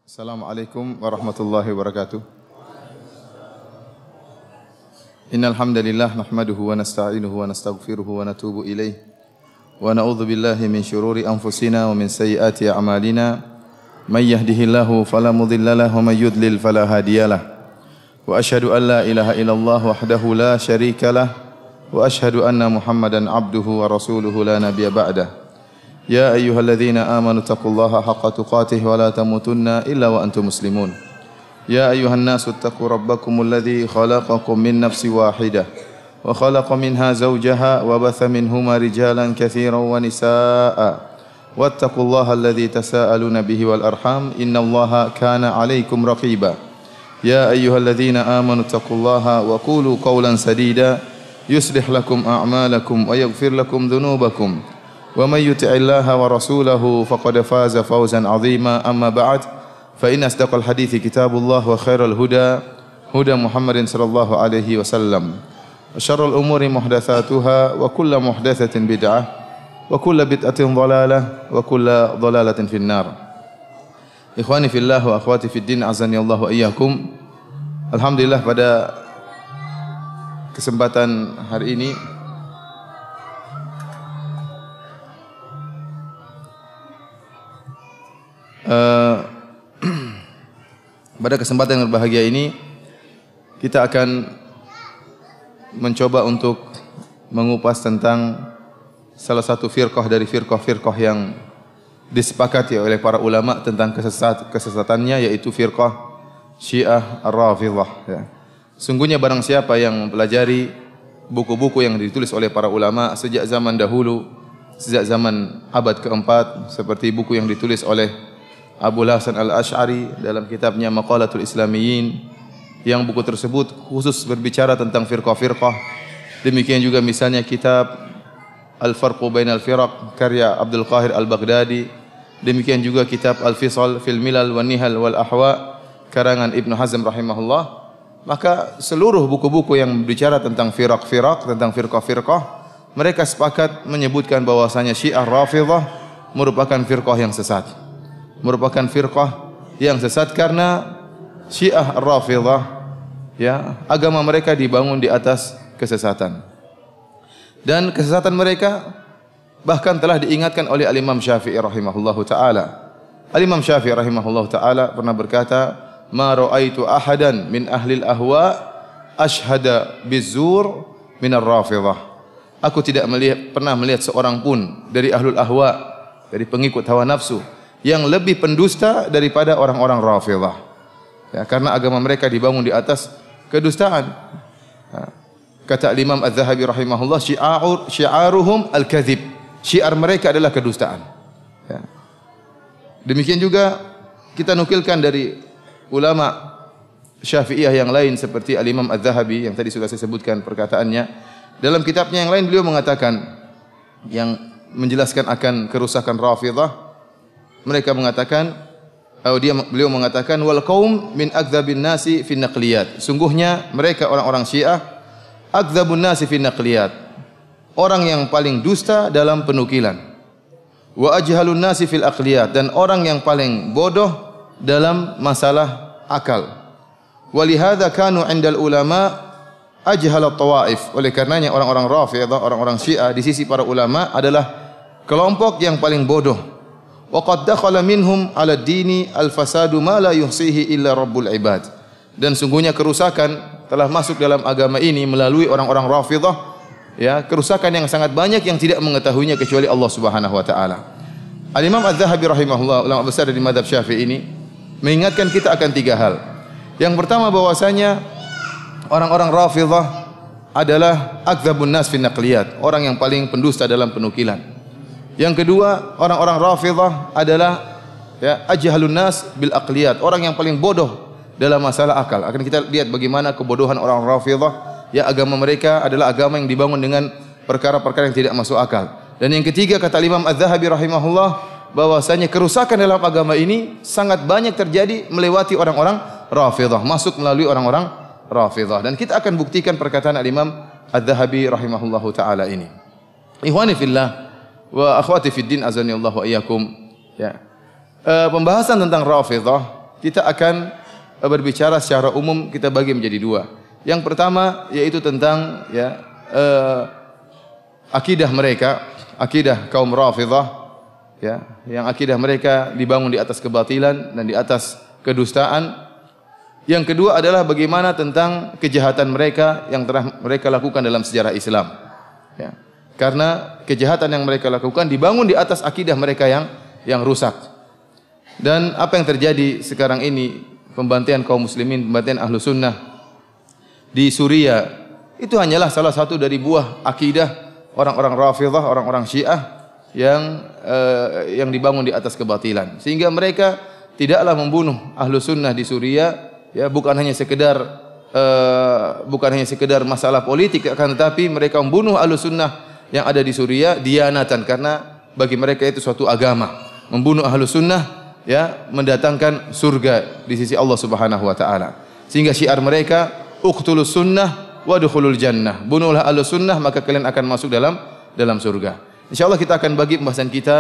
Assalamualaikum warahmatullahi wabarakatuh. Innal hamdalillah nahmaduhu wa nasta'inuhu wa nastaghfiruhu wa natubu ilaih wa na'udzu billahi min shururi anfusina wa min sayyiati a'malina may yahdihillahu fala mudilla lahu wa may yudlil fala hadiyalah wa asyhadu an la ilaha illallah wahdahu la syarikalah wa asyhadu anna Muhammadan abduhu wa rasuluhu la nabiyya ba'dah. يا أيها الذين آمنوا اتقوا الله حق تقاته ولا تموتن إلا وأنتم مسلمون يا أيها الناس اتقوا ربكم الذي خلقكم من نفس واحدة وخلق منها زوجها وبث منهما رجالا كثيرا ونساء واتقوا الله الذي تساءلون به والأرحام إن الله كان عليكم رقيبا يا أيها الذين آمنوا اتقوا الله وقولوا قولا سديدا يصلح لكم أعمالكم ويغفر لكم ذنوبكم ومن يطع الله ورسوله فقد فاز فوزا عظيما أما بعد فإن أصدق الحديث كتاب الله وخير الهدى هدى محمد صلى الله عليه وسلم وشر الأمور محدثاتها وكل محدثة بدعة وكل بدعة ضلالة وكل ضلالة في النار. Ikhwani fillah wa akhwati fid din azani Allah wa iyyakum. Alhamdulillah pada kesempatan hari ini pada kesempatan yang berbahagia ini kita akan mencoba untuk mengupas tentang salah satu firqah dari firqah-firqah yang disepakati oleh para ulama tentang kesesatannya, yaitu firqah Syiah Ar-Rafidhah ya. Sungguhnya barang siapa yang mempelajari buku-buku yang ditulis oleh para ulama sejak zaman dahulu, sejak zaman abad keempat, seperti buku yang ditulis oleh Abu Hasan Al-Asy'ari dalam kitabnya Maqalatul Islamiyyin, yang buku tersebut khusus berbicara tentang firqah-firqah. Demikian juga misalnya kitab Al-Farqu Bainal Firaq karya Abdul Qahir Al-Baghdadi. Demikian juga kitab Al-Fisal fil Milal wan Nihal wal Ahwa karangan Ibnu Hazm rahimahullah. Maka seluruh buku-buku yang berbicara tentang firaq-firaq, tentang firqah-firqah, mereka sepakat menyebutkan bahwasanya Syiah Rafidhah merupakan firqah yang sesat. Merupakan firqah yang sesat karena Syiah Rafidhah ya, agama mereka dibangun di atas kesesatan. Dan kesesatan mereka bahkan telah diingatkan oleh Al-Imam Syafi'i rahimahullahu taala. Al-Imam Syafi'i rahimahullahu taala pernah berkata, "Ma ra'aitu ahadan min ahli al-ahwa ashhada bizur min ar-Rafidhah." Aku tidak pernah melihat seorang pun dari ahlul ahwa, dari pengikut hawa nafsu, yang lebih pendusta daripada orang-orang Rafidhah. Ya, karena agama mereka dibangun di atas kedustaan. Kata Imam Az-Zahabi rahimahullah, syi'aruhum al-kadhib. Syiar mereka adalah kedustaan. Ya. Demikian juga kita nukilkan dari ulama Syafi'iyah yang lain seperti Al-Imam Az-Zahabi yang tadi sudah saya sebutkan perkataannya. Dalam kitabnya yang lain beliau mengatakan, yang menjelaskan akan kerusakan Rafidhah, mereka mengatakan, beliau mengatakan, wal qaum min akdzabin nasi fin naqliyat. Sungguhnya mereka orang-orang Syiah akdzabun nasi fin naqliyat, orang yang paling dusta dalam penukilan. Wa ajhalun nasi fil aqliyat, dan orang yang paling bodoh dalam masalah akal. Walihadza kanu 'indal ulama ajhalat tawaif. Oleh karenanya orang-orang Rafidhah, orang-orang Syiah di sisi para ulama adalah kelompok yang paling bodoh. Wa qad dakhala minhum 'ala ad-dini al-fasadu ma la yuhsihi illa rabbul ibad. Dan sungguhnya kerusakan telah masuk dalam agama ini melalui orang-orang Rafidhah, ya, kerusakan yang sangat banyak yang tidak mengetahuinya kecuali Allah Subhanahu wa taala. Al-Imam Az-Zahabi rahimahullah, ulama besar dari mazhab Syafi'i ini, mengingatkan kita akan tiga hal. Yang pertama bahwasanya orang-orang Rafidhah adalah akdzabun nas fi naqliyat, orang yang paling pendusta dalam penukilan. Yang kedua, orang-orang Rafidhah adalah ya, ajhalun nas bil aqliyat, orang yang paling bodoh dalam masalah akal. Akan kita lihat bagaimana kebodohan orang Rafidhah, ya, agama mereka adalah agama yang dibangun dengan perkara-perkara yang tidak masuk akal. Dan yang ketiga, kata Imam Az-Zahabi rahimahullah, bahwasanya kerusakan dalam agama ini sangat banyak terjadi melewati orang-orang Rafidhah, masuk melalui orang-orang Rafidhah. Dan kita akan buktikan perkataan Imam Az-Zahabi rahimahullahu taala ini. Ikhwani fillah wa akhwati fid din azani Allah wa iyyakum. Ya. Pembahasan tentang Rafidhah kita akan berbicara secara umum, kita bagi menjadi dua. Yang pertama yaitu tentang akidah mereka, akidah kaum Rafidhah, yang akidah mereka dibangun di atas kebatilan dan di atas kedustaan. Yang kedua adalah bagaimana tentang kejahatan mereka yang telah mereka lakukan dalam sejarah Islam. Karena kejahatan yang mereka lakukan dibangun di atas akidah mereka yang rusak. Dan apa yang terjadi sekarang ini, pembantaian kaum muslimin, pembantaian ahlu sunnah di Suriah, itu hanyalah salah satu dari buah akidah orang-orang Rafidhah, orang-orang Syiah yang dibangun di atas kebatilan. Sehingga mereka tidaklah membunuh ahlu sunnah di Suriah, bukan hanya sekedar masalah politik, akan tetapi mereka membunuh ahlu sunnah yang ada di Suriah dianatan, karena bagi mereka itu suatu agama. Membunuh ahlu sunnah mendatangkan surga di sisi Allah Subhanahu wa taala. Sehingga syiar mereka, uqtulus sunnah wadkhulul jannah. Bunuhlah ahlu sunnah maka kalian akan masuk dalam surga. Insyaallah kita akan bagi pembahasan kita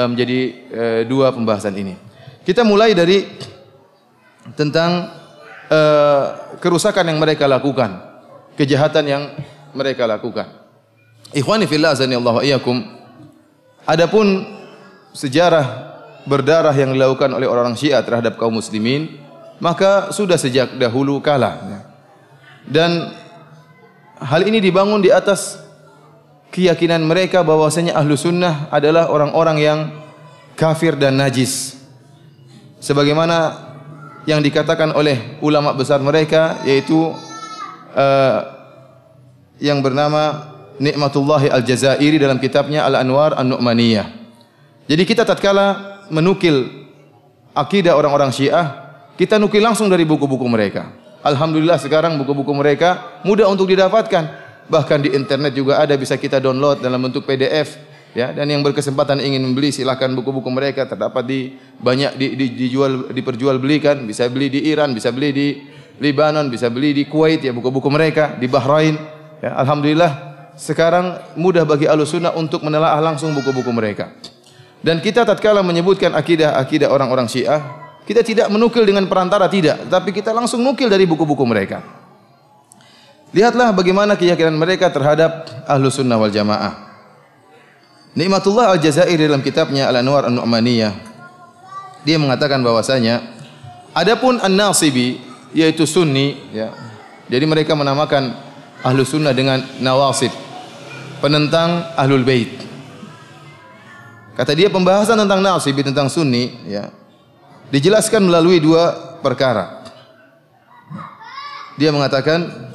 menjadi dua pembahasan ini. Kita mulai dari tentang kerusakan yang mereka lakukan, kejahatan yang mereka lakukan. Ikhwani fillah azanillahu wa iyyakum. Adapun sejarah berdarah yang dilakukan oleh orang Syiah terhadap kaum muslimin, maka sudah sejak dahulu kala. Dan hal ini dibangun di atas keyakinan mereka bahwasanya ahlu sunnah adalah orang-orang yang kafir dan najis. Sebagaimana yang dikatakan oleh ulama besar mereka, yaitu yang bernama Nikmatullahi Al-Jazairi dalam kitabnya Al-Anwar An-Nu'maniyah. Jadi kita tatkala menukil akidah orang-orang Syiah, kita nukil langsung dari buku-buku mereka. Alhamdulillah sekarang buku-buku mereka mudah untuk didapatkan. Bahkan di internet juga ada, bisa kita download dalam bentuk PDF. Dan yang berkesempatan ingin membeli silakan buku-buku mereka, terdapat diperjualbelikan, bisa beli di Iran, bisa beli di Lebanon, bisa beli di Kuwait, buku-buku mereka di Bahrain. Alhamdulillah sekarang mudah bagi Ahlussunnah untuk menelaah langsung buku-buku mereka. Dan kita tatkala menyebutkan akidah orang-orang Syiah, kita tidak menukil dengan perantara, tidak, tapi kita langsung nukil dari buku-buku mereka. Lihatlah bagaimana keyakinan mereka terhadap Ahlussunnah wal Jamaah. Nikmatullah Al-Jazairi dalam kitabnya Al-Anwar An-Nu'maniyah, dia mengatakan bahwasanya adapun An-Nasibi yaitu Sunni, jadi mereka menamakan Ahlussunnah dengan Nawasib, penentang Ahlul Bait. Kata dia pembahasan tentang Nasibi, tentang Sunni, dijelaskan melalui dua perkara. Dia mengatakan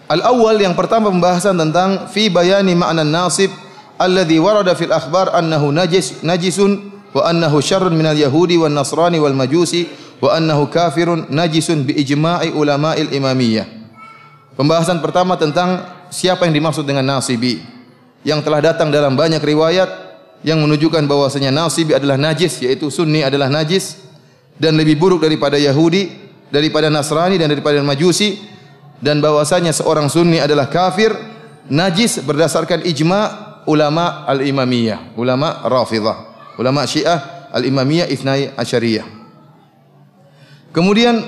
al-awwal, yang pertama pembahasan tentang fi bayani ma'na nasib alladhi warada fil akhbar annahu najisun wa annahu syarrun minal yahudi wan nasrani wal majusi wa annahu kafirun najisun bi ijma'i ulama'il imamiyah. Pembahasan pertama tentang siapa yang dimaksud dengan nasibi, yang telah datang dalam banyak riwayat yang menunjukkan bahwasanya nasibi adalah najis, yaitu Sunni adalah najis dan lebih buruk daripada Yahudi, daripada Nasrani dan daripada Majusi, dan bahwasanya seorang Sunni adalah kafir, najis berdasarkan ijma' ulama al-imamiyah, ulama Rafidhah, ulama Syiah al-imamiyah Ithnai Asyariyah. Kemudian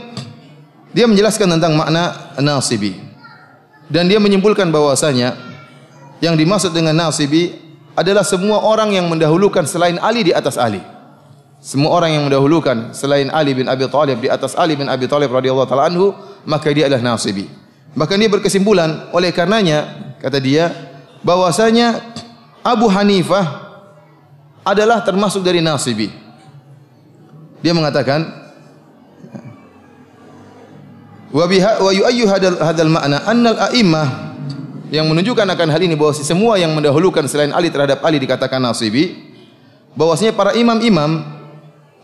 dia menjelaskan tentang makna nasibi, dan dia menyimpulkan bahwasanya yang dimaksud dengan nasibi adalah semua orang yang mendahulukan selain Ali di atas Ali. Semua orang yang mendahulukan selain Ali bin Abi Thalib di atas Ali bin Abi Thalib radhiyallahu taala anhu, maka dia adalah nasibi. Bahkan dia berkesimpulan, oleh karenanya kata dia bahwasanya Abu Hanifah adalah termasuk dari nasibi. Dia mengatakan wa yu'ayyu hadzal ma'na annal a'immah, yang menunjukkan akan hal ini bahwa semua yang mendahulukan selain Ali terhadap Ali dikatakan nasibi, bahwasanya para imam-imam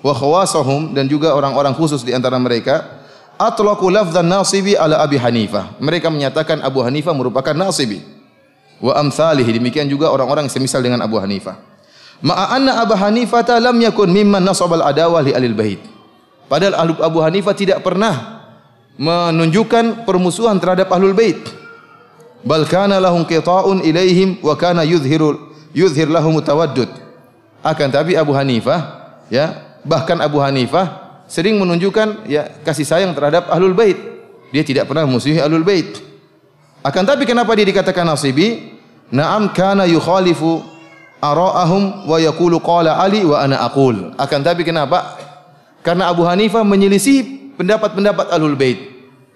wa khawasahum, dan juga orang-orang khusus di antara mereka, atlaqu lafdzan nasibi ala Abi Hanifah, mereka menyatakan Abu Hanifah merupakan nasibi, wa amsalihi, demikian juga orang-orang semisal dengan Abu Hanifah. Ma'a anna Abu Hanifah lam yakun mimman nasabal adawah li alil bait, padahal Abu Hanifah tidak pernah menunjukkan permusuhan terhadap Ahlul Bait. Bal kana lahum qita'un ilaihim wa kana yuzhir lahum tawaddud. Akan tapi Abu Hanifah Bahkan Abu Hanifah sering menunjukkan ya kasih sayang terhadap Ahlul Bait. Dia tidak pernah musuhi Ahlul Bait. Akan tapi kenapa dia dikatakan nasibi? Na'am kana yukhalifu ara'ahum wa yaqulu qala Ali wa ana aqul. Akan tapi kenapa? Karena Abu Hanifah menyelisih pendapat-pendapat Ahlul Bait.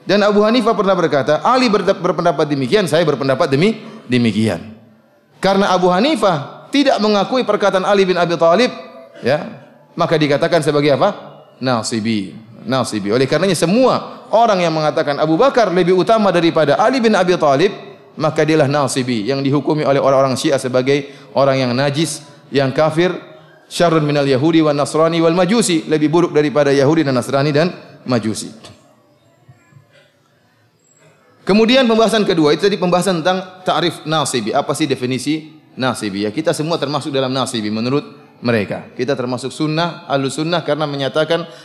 Dan Abu Hanifah pernah berkata, Ali berpendapat demikian, saya berpendapat demikian. Karena Abu Hanifah tidak mengakui perkataan Ali bin Abi Thalib, ya, maka dikatakan sebagai apa? Nasibi. Nasibi. Oleh karenanya semua orang yang mengatakan Abu Bakar lebih utama daripada Ali bin Abi Thalib, maka dialah nasibi yang dihukumi oleh orang-orang Syiah sebagai orang yang najis, yang kafir, syarrun minal Yahudi wan Nasrani wal Majusi, lebih buruk daripada Yahudi dan Nasrani dan Majusi. Kemudian pembahasan kedua itu tadi pembahasan tentang ta'rif nasibi. Apa sih definisi nasibi? Ya, kita semua termasuk dalam nasibi menurut mereka. Kita termasuk sunnah, ahlu sunnah karena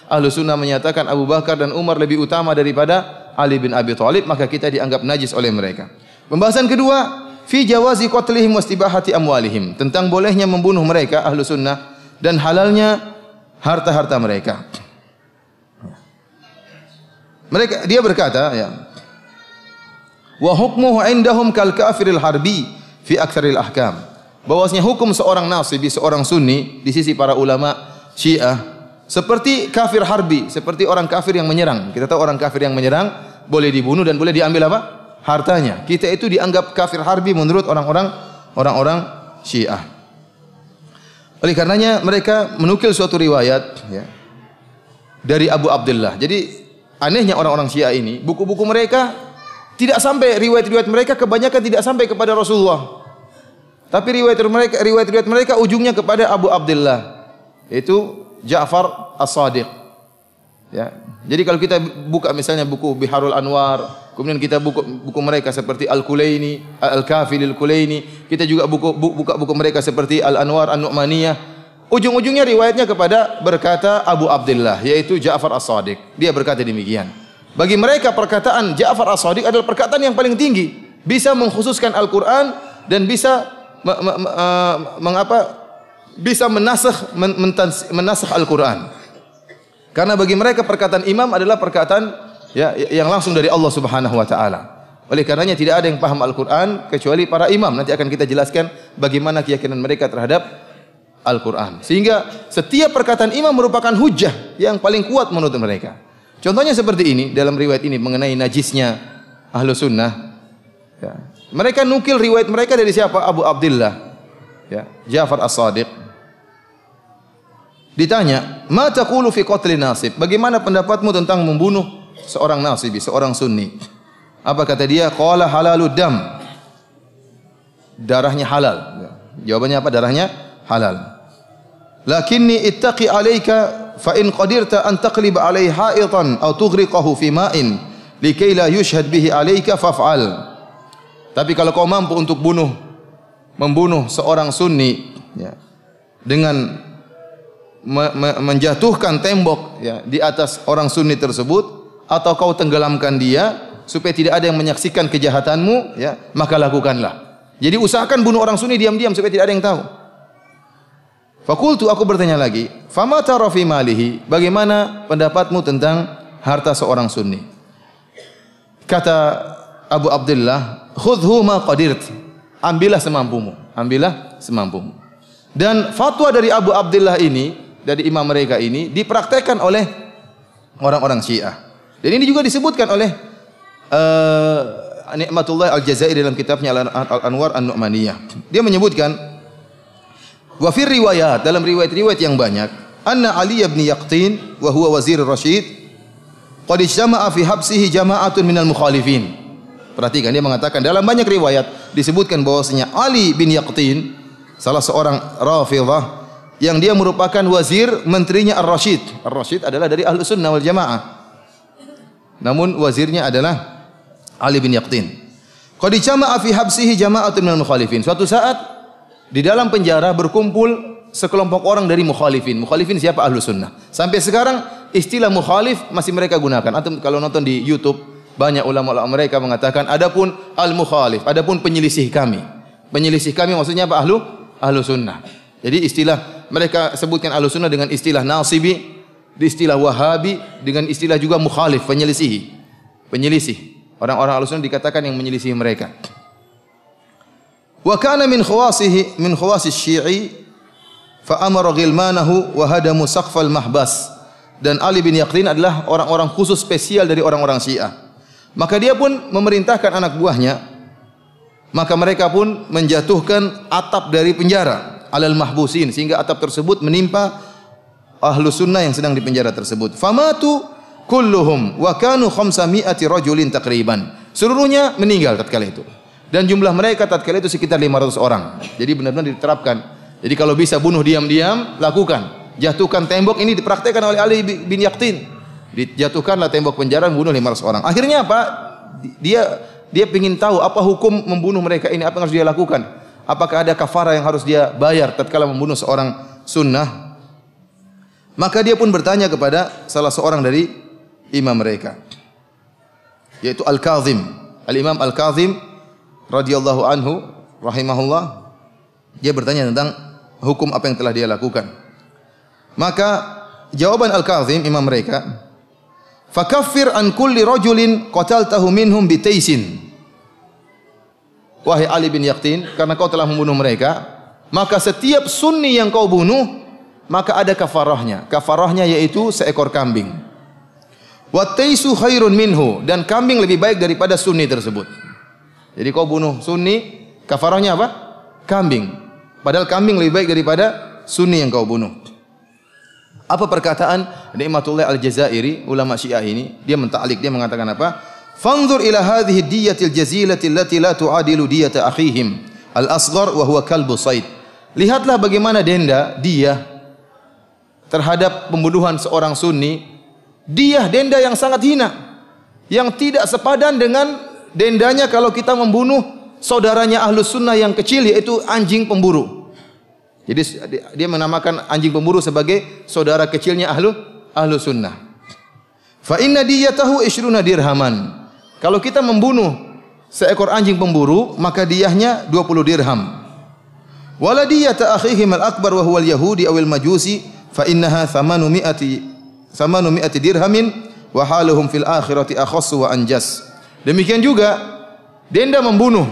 ahlu sunnah menyatakan Abu Bakar dan Umar lebih utama daripada Ali bin Abi Thalib, maka kita dianggap najis oleh mereka. Pembahasan kedua, fi jawazi qatlihim wastibahati amwalihim, tentang bolehnya membunuh mereka ahlu sunnah dan halalnya harta-harta mereka. Dia berkata, ya, wa hukmuhu indahum kal kafiril harbi fi aktsaril ahkam. Bahwasanya hukum seorang nasibi, seorang sunni di sisi para ulama Syiah seperti kafir harbi, seperti orang kafir yang menyerang. Kita tahu orang kafir yang menyerang boleh dibunuh dan boleh diambil apa? Hartanya. Kita itu dianggap kafir harbi menurut orang-orang Syiah. Oleh karenanya mereka menukil suatu riwayat, ya, dari Abu Abdullah. Jadi anehnya orang-orang Syiah ini, buku-buku mereka tidak sampai, riwayat-riwayat mereka kebanyakan tidak sampai kepada Rasulullah. Tapi riwayat-riwayat mereka ujungnya kepada Abu Abdullah, yaitu Ja'far As-Sadiq. Ya. Jadi kalau kita buka misalnya buku Biharul Anwar, kemudian kita buku mereka seperti Al-Kulaini, Al-Kafi Al-Kulaini, kita juga buka buku mereka seperti Al-Anwar An-Nu'maniyah. Ujung-ujungnya riwayatnya kepada berkata Abu Abdullah, yaitu Ja'far As-Sadiq. Dia berkata demikian. Bagi mereka perkataan Ja'far As-Sadiq adalah perkataan yang paling tinggi, bisa mengkhususkan Al-Qur'an dan bisa bisa menasakh Al-Qur'an. Karena bagi mereka perkataan imam adalah perkataan, ya, yang langsung dari Allah Subhanahu wa taala. Oleh karenanya tidak ada yang paham Al-Qur'an kecuali para imam. Nanti akan kita jelaskan bagaimana keyakinan mereka terhadap Al-Qur'an. Sehingga setiap perkataan imam merupakan hujjah yang paling kuat menurut mereka. Contohnya seperti ini, dalam riwayat ini mengenai najisnya ahlu sunnah. Ya. Mereka nukil riwayat mereka dari siapa? Abu Abdullah, ya, Ja'far As-Sadiq. Ditanya, ma taqulu fi qatli nasib? Bagaimana pendapatmu tentang membunuh seorang nasibi, seorang sunni? Apa kata dia? Qala halalud dam. Darahnya halal. Ya. Jawabannya apa? Darahnya halal. Lakinni ittaqi alayka fa in qadirta an taqlib alayhi ha'itan aw tughriqahu fi ma'in likay la yushhad bihi alayka faf'al. Tapi kalau kau mampu untuk membunuh seorang sunni, ya, dengan menjatuhkan tembok, ya, di atas orang sunni tersebut, atau kau tenggelamkan dia supaya tidak ada yang menyaksikan kejahatanmu, ya, maka lakukanlah. Jadi usahakan bunuh orang sunni diam-diam supaya tidak ada yang tahu. Fakultu, aku bertanya lagi, fama tara fi malihi? Bagaimana pendapatmu tentang harta seorang sunni? Kata Abu Abdullah, khudhu ma qadirt. Ambillah semampumu, ambillah semampumu. Dan fatwa dari Abu Abdullah ini, dari imam mereka ini, dipraktekkan oleh orang-orang Syiah. Dan ini juga disebutkan oleh Ni'matullah Al-Jazairi dalam kitabnya Al-Anwar An-Nu'maniyah. Dia menyebutkan, wa fi riwayat, dalam riwayat-riwayat yang banyak, anna Ali bin Yaqtin wa huwa wazir Rashid qad ijtama'a fi habsihi jama'atun minal mukhalifin. Perhatikan, dia mengatakan dalam banyak riwayat disebutkan bahwasanya Ali bin Yaqtin, salah seorang Rafidhah, yang dia merupakan wazir menterinya Ar-Rashid. Ar-Rashid adalah dari Ahlus Sunnah wal Jamaah. Namun wazirnya adalah Ali bin Yaqtin. Qad ijtama'a fi habsihi jama'atun minal mukhalifin. Suatu saat di dalam penjara berkumpul sekelompok orang dari mukhalifin. Mukhalifin siapa? Ahlus Sunnah. Sampai sekarang istilah mukhalif masih mereka gunakan. Atau kalau nonton di YouTube, banyak ulama-ulama mereka mengatakan adapun al-mukhalif, adapun penyelisih kami. Penyelisih kami maksudnya apa? Ahlus Sunnah. Jadi istilah mereka sebutkan Ahlussunnah dengan istilah nasibi, di istilah Wahabi, dengan istilah juga mukhalif, penyelisih. Orang-orang Ahlussunnah dikatakan yang menyelisih mereka. Wa kana min khawasis Syi'i fa amara ghilmanahu wa hadamu saqfal mahbas. Dan Ali bin Yaqtin adalah orang-orang khusus spesial dari orang-orang Syiah. Maka dia pun memerintahkan anak buahnya, maka mereka pun menjatuhkan atap dari penjara alal mahbusin, sehingga atap tersebut menimpa Ahlussunnah yang sedang di penjara tersebut. Famatu kulluhum wa kanu 500 rajulin takriban. Seluruhnya meninggal tatkala itu. Dan jumlah mereka tatkala itu sekitar 500 orang. Jadi benar-benar diterapkan. Jadi kalau bisa bunuh diam-diam, lakukan. Jatuhkan tembok, ini dipraktekkan oleh Ali bin Yaqtin. Dijatuhkanlah tembok penjara, bunuh 500 orang. Akhirnya apa? Dia ingin tahu apa hukum membunuh mereka ini, apa yang harus dia lakukan. Apakah ada kafarah yang harus dia bayar tatkala membunuh seorang sunnah? Maka dia pun bertanya kepada salah seorang dari imam mereka, yaitu Al-Kazim. Al-Imam Al-Kazim radhiyallahu anhu rahimahullah. Dia bertanya tentang hukum apa yang telah dia lakukan. Maka jawaban Al-Kazim imam mereka, fakaffir an kulli rajulin qataltahu minhum bitaisin. Wahai Ali bin Yaqtin, karena kau telah membunuh mereka, maka setiap sunni yang kau bunuh, maka ada kafarahnya. Kafarahnya yaitu seekor kambing. Wa taisu khairun minhu, dan kambing lebih baik daripada sunni tersebut. Jadi kau bunuh sunni, kafarahnya apa? Kambing. Padahal kambing lebih baik daripada sunni yang kau bunuh. Apa perkataan Ni'matullah Al-Jazairi, ulama Syiah ini? Dia mentaklik, dia mengatakan apa? Fanzur ila hadhihi diyatil jazilati allati la tu'adilu diyata akhihim al-asghar wa huwa kalbu said. Lihatlah bagaimana dia terhadap pembunuhan seorang sunni, denda yang sangat hina, yang tidak sepadan dengan dendanya kalau kita membunuh saudaranya Ahlussunnah yang kecil, yaitu anjing pemburu. Jadi dia menamakan anjing pemburu sebagai saudara kecilnya Ahlussunnah. Fa inna diyatahu 20 dirhaman. Kalau kita membunuh seekor anjing pemburu, maka diyahnya 20 dirham. Wala diyata akhihim al-akbar wa huwa al-yahudi aw al-majusi fa innaha 800 dirhamin wa haluhum fil akhirati akhassu wa anjas. Demikian juga denda membunuh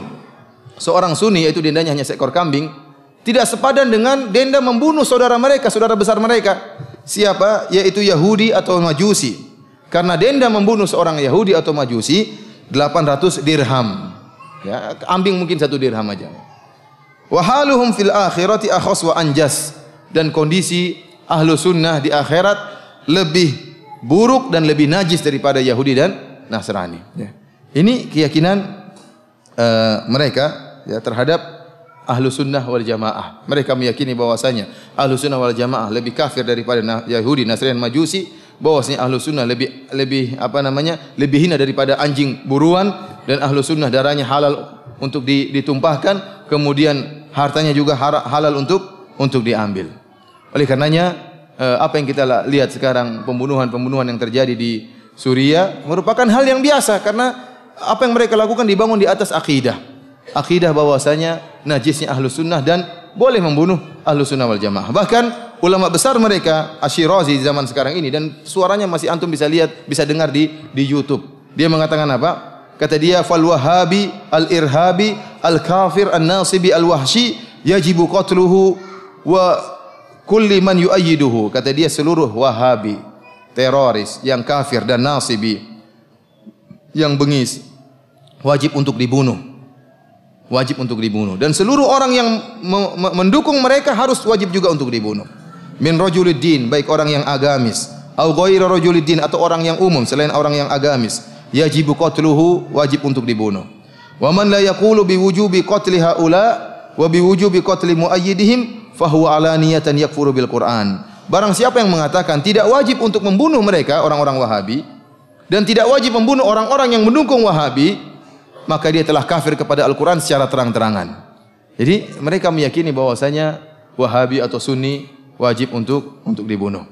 seorang sunni, yaitu dendanya hanya seekor kambing, tidak sepadan dengan denda membunuh saudara mereka, saudara besar mereka. Siapa? Yaitu Yahudi atau Majusi. Karena denda membunuh seorang Yahudi atau Majusi 800 dirham. Ya, kambing mungkin 1 dirham aja. Wa haluhum fil akhirati akhas wa anjas. Dan kondisi Ahlussunnah di akhirat lebih buruk dan lebih najis daripada Yahudi dan Nasrani. Ya. Ini keyakinan mereka ya, terhadap Ahlussunnah wal Jamaah. Mereka meyakini bahwasanya Ahlussunnah wal Jamaah lebih kafir daripada Yahudi, Nasrani, Majusi. Bahwasanya Ahlussunnah lebih hina daripada anjing buruan, dan Ahlussunnah darahnya halal untuk ditumpahkan, kemudian hartanya juga halal untuk diambil. Oleh karenanya apa yang kita lihat sekarang, pembunuhan yang terjadi di Suriah merupakan hal yang biasa, karena apa yang mereka lakukan dibangun di atas akidah bahwasanya najisnya Ahlussunnah dan boleh membunuh Ahlussunnah wal Jamaah. Bahkan ulama besar mereka, Asy-Syirazi di zaman sekarang ini, dan suaranya masih antum bisa lihat, bisa dengar di YouTube. Dia mengatakan apa? Kata dia, fal wahabi al-irhabi al-kafir an-nasibi al-wahshi yajibu qatluhu wa kulli man yu'ayyiduhu. Kata dia, seluruh wahabi, teroris yang kafir dan nasibi, yang bengis, wajib untuk dibunuh. Wajib untuk dibunuh, dan seluruh orang yang mendukung mereka harus wajib juga untuk dibunuh. Min rajuliddin, baik orang yang agamis, au ghaira rajuliddin, atau orang yang umum selain orang yang agamis, yajibu qatluhu, wajib untuk dibunuh. Wa man la yaqulu bi wujubi qatli haula wa bi wujubi qatli muayyidihim fa huwa alaniyatan yakfuru bil Qur'an. Barang siapa yang mengatakan tidak wajib untuk membunuh mereka, orang-orang Wahabi, dan tidak wajib membunuh orang-orang yang mendukung Wahabi, maka dia telah kafir kepada Al-Quran secara terang-terangan. Jadi mereka meyakini bahwasanya Wahabi atau Sunni wajib untuk dibunuh.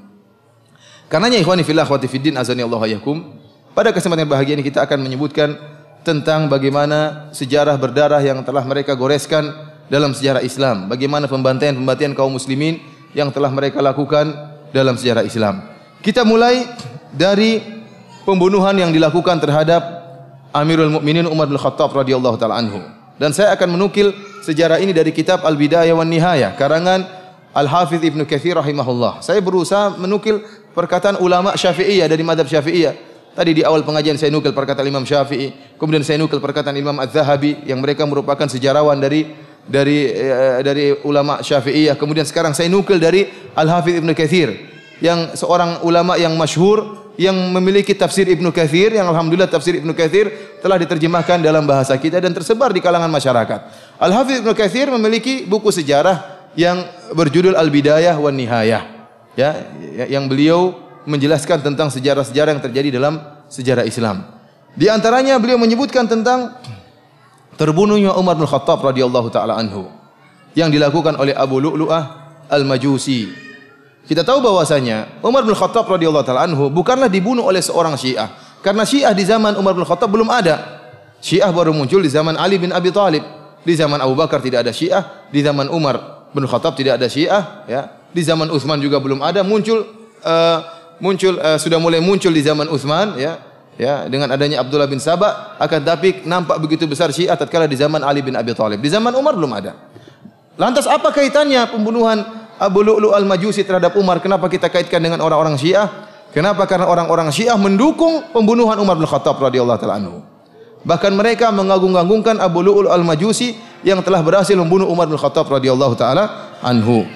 Karenanya ikhwani fillah akhwati fiddin azani Allah yakum, pada kesempatan bahagia ini kita akan menyebutkan tentang bagaimana sejarah berdarah yang telah mereka goreskan dalam sejarah Islam. Bagaimana pembantaian-pembantaian kaum muslimin yang telah mereka lakukan dalam sejarah Islam. Kita mulai dari pembunuhan yang dilakukan terhadap Amirul Mukminin Umar bin Khattab radhiyallahu taala anhu. Dan saya akan menukil sejarah ini dari kitab Al-Bidayah wan Nihayah karangan Al-Hafidz Ibnu Katsir rahimahullah. Saya berusaha menukil perkataan ulama Syafi'iyah dari mazhab Syafi'iyah. Tadi di awal pengajian saya nukil perkataan Imam Syafi'i, kemudian saya nukil perkataan Imam Az-Zahabi yang mereka merupakan sejarawan dari ulama Syafi'iyah. Kemudian sekarang saya nukil dari Al-Hafidz Ibnu Katsir yang seorang ulama yang masyhur yang memiliki tafsir Ibnu Katsir yang alhamdulillah tafsir Ibnu Katsir telah diterjemahkan dalam bahasa kita dan tersebar di kalangan masyarakat. Al-Hafidz Ibnu Katsir memiliki buku sejarah yang berjudul Al-Bidayah wan Nihayah. Ya, yang beliau menjelaskan tentang sejarah-sejarah yang terjadi dalam sejarah Islam. Di antaranya beliau menyebutkan tentang terbunuhnya Umar bin Khattab radhiyallahu taala anhu yang dilakukan oleh Abu Lu'lu'ah Al-Majusi. Kita tahu bahwasanya Umar bin Khattab radhiyallahu taala anhu bukanlah dibunuh oleh seorang Syiah. Karena Syiah di zaman Umar bin Khattab belum ada. Syiah baru muncul di zaman Ali bin Abi Thalib. Di zaman Abu Bakar tidak ada Syiah, di zaman Umar bin Khattab tidak ada Syiah, ya. Di zaman Utsman juga belum ada, sudah mulai muncul di zaman Utsman, ya. Ya, dengan adanya Abdullah bin Sabah, akan tapi nampak begitu besar Syiah tatkala di zaman Ali bin Abi Thalib. Di zaman Umar belum ada. Lantas apa kaitannya pembunuhan Abu Lu'lu' Al-Majusi terhadap Umar? Kenapa kita kaitkan dengan orang-orang Syiah? Kenapa? Karena orang-orang Syiah mendukung pembunuhan Umar bin Khattab radhiyallahu taala anhu. Bahkan mereka mengagung-agungkan Abu Lu'lu' Al-Majusi yang telah berhasil membunuh Umar bin Khattab radhiyallahu taala anhu.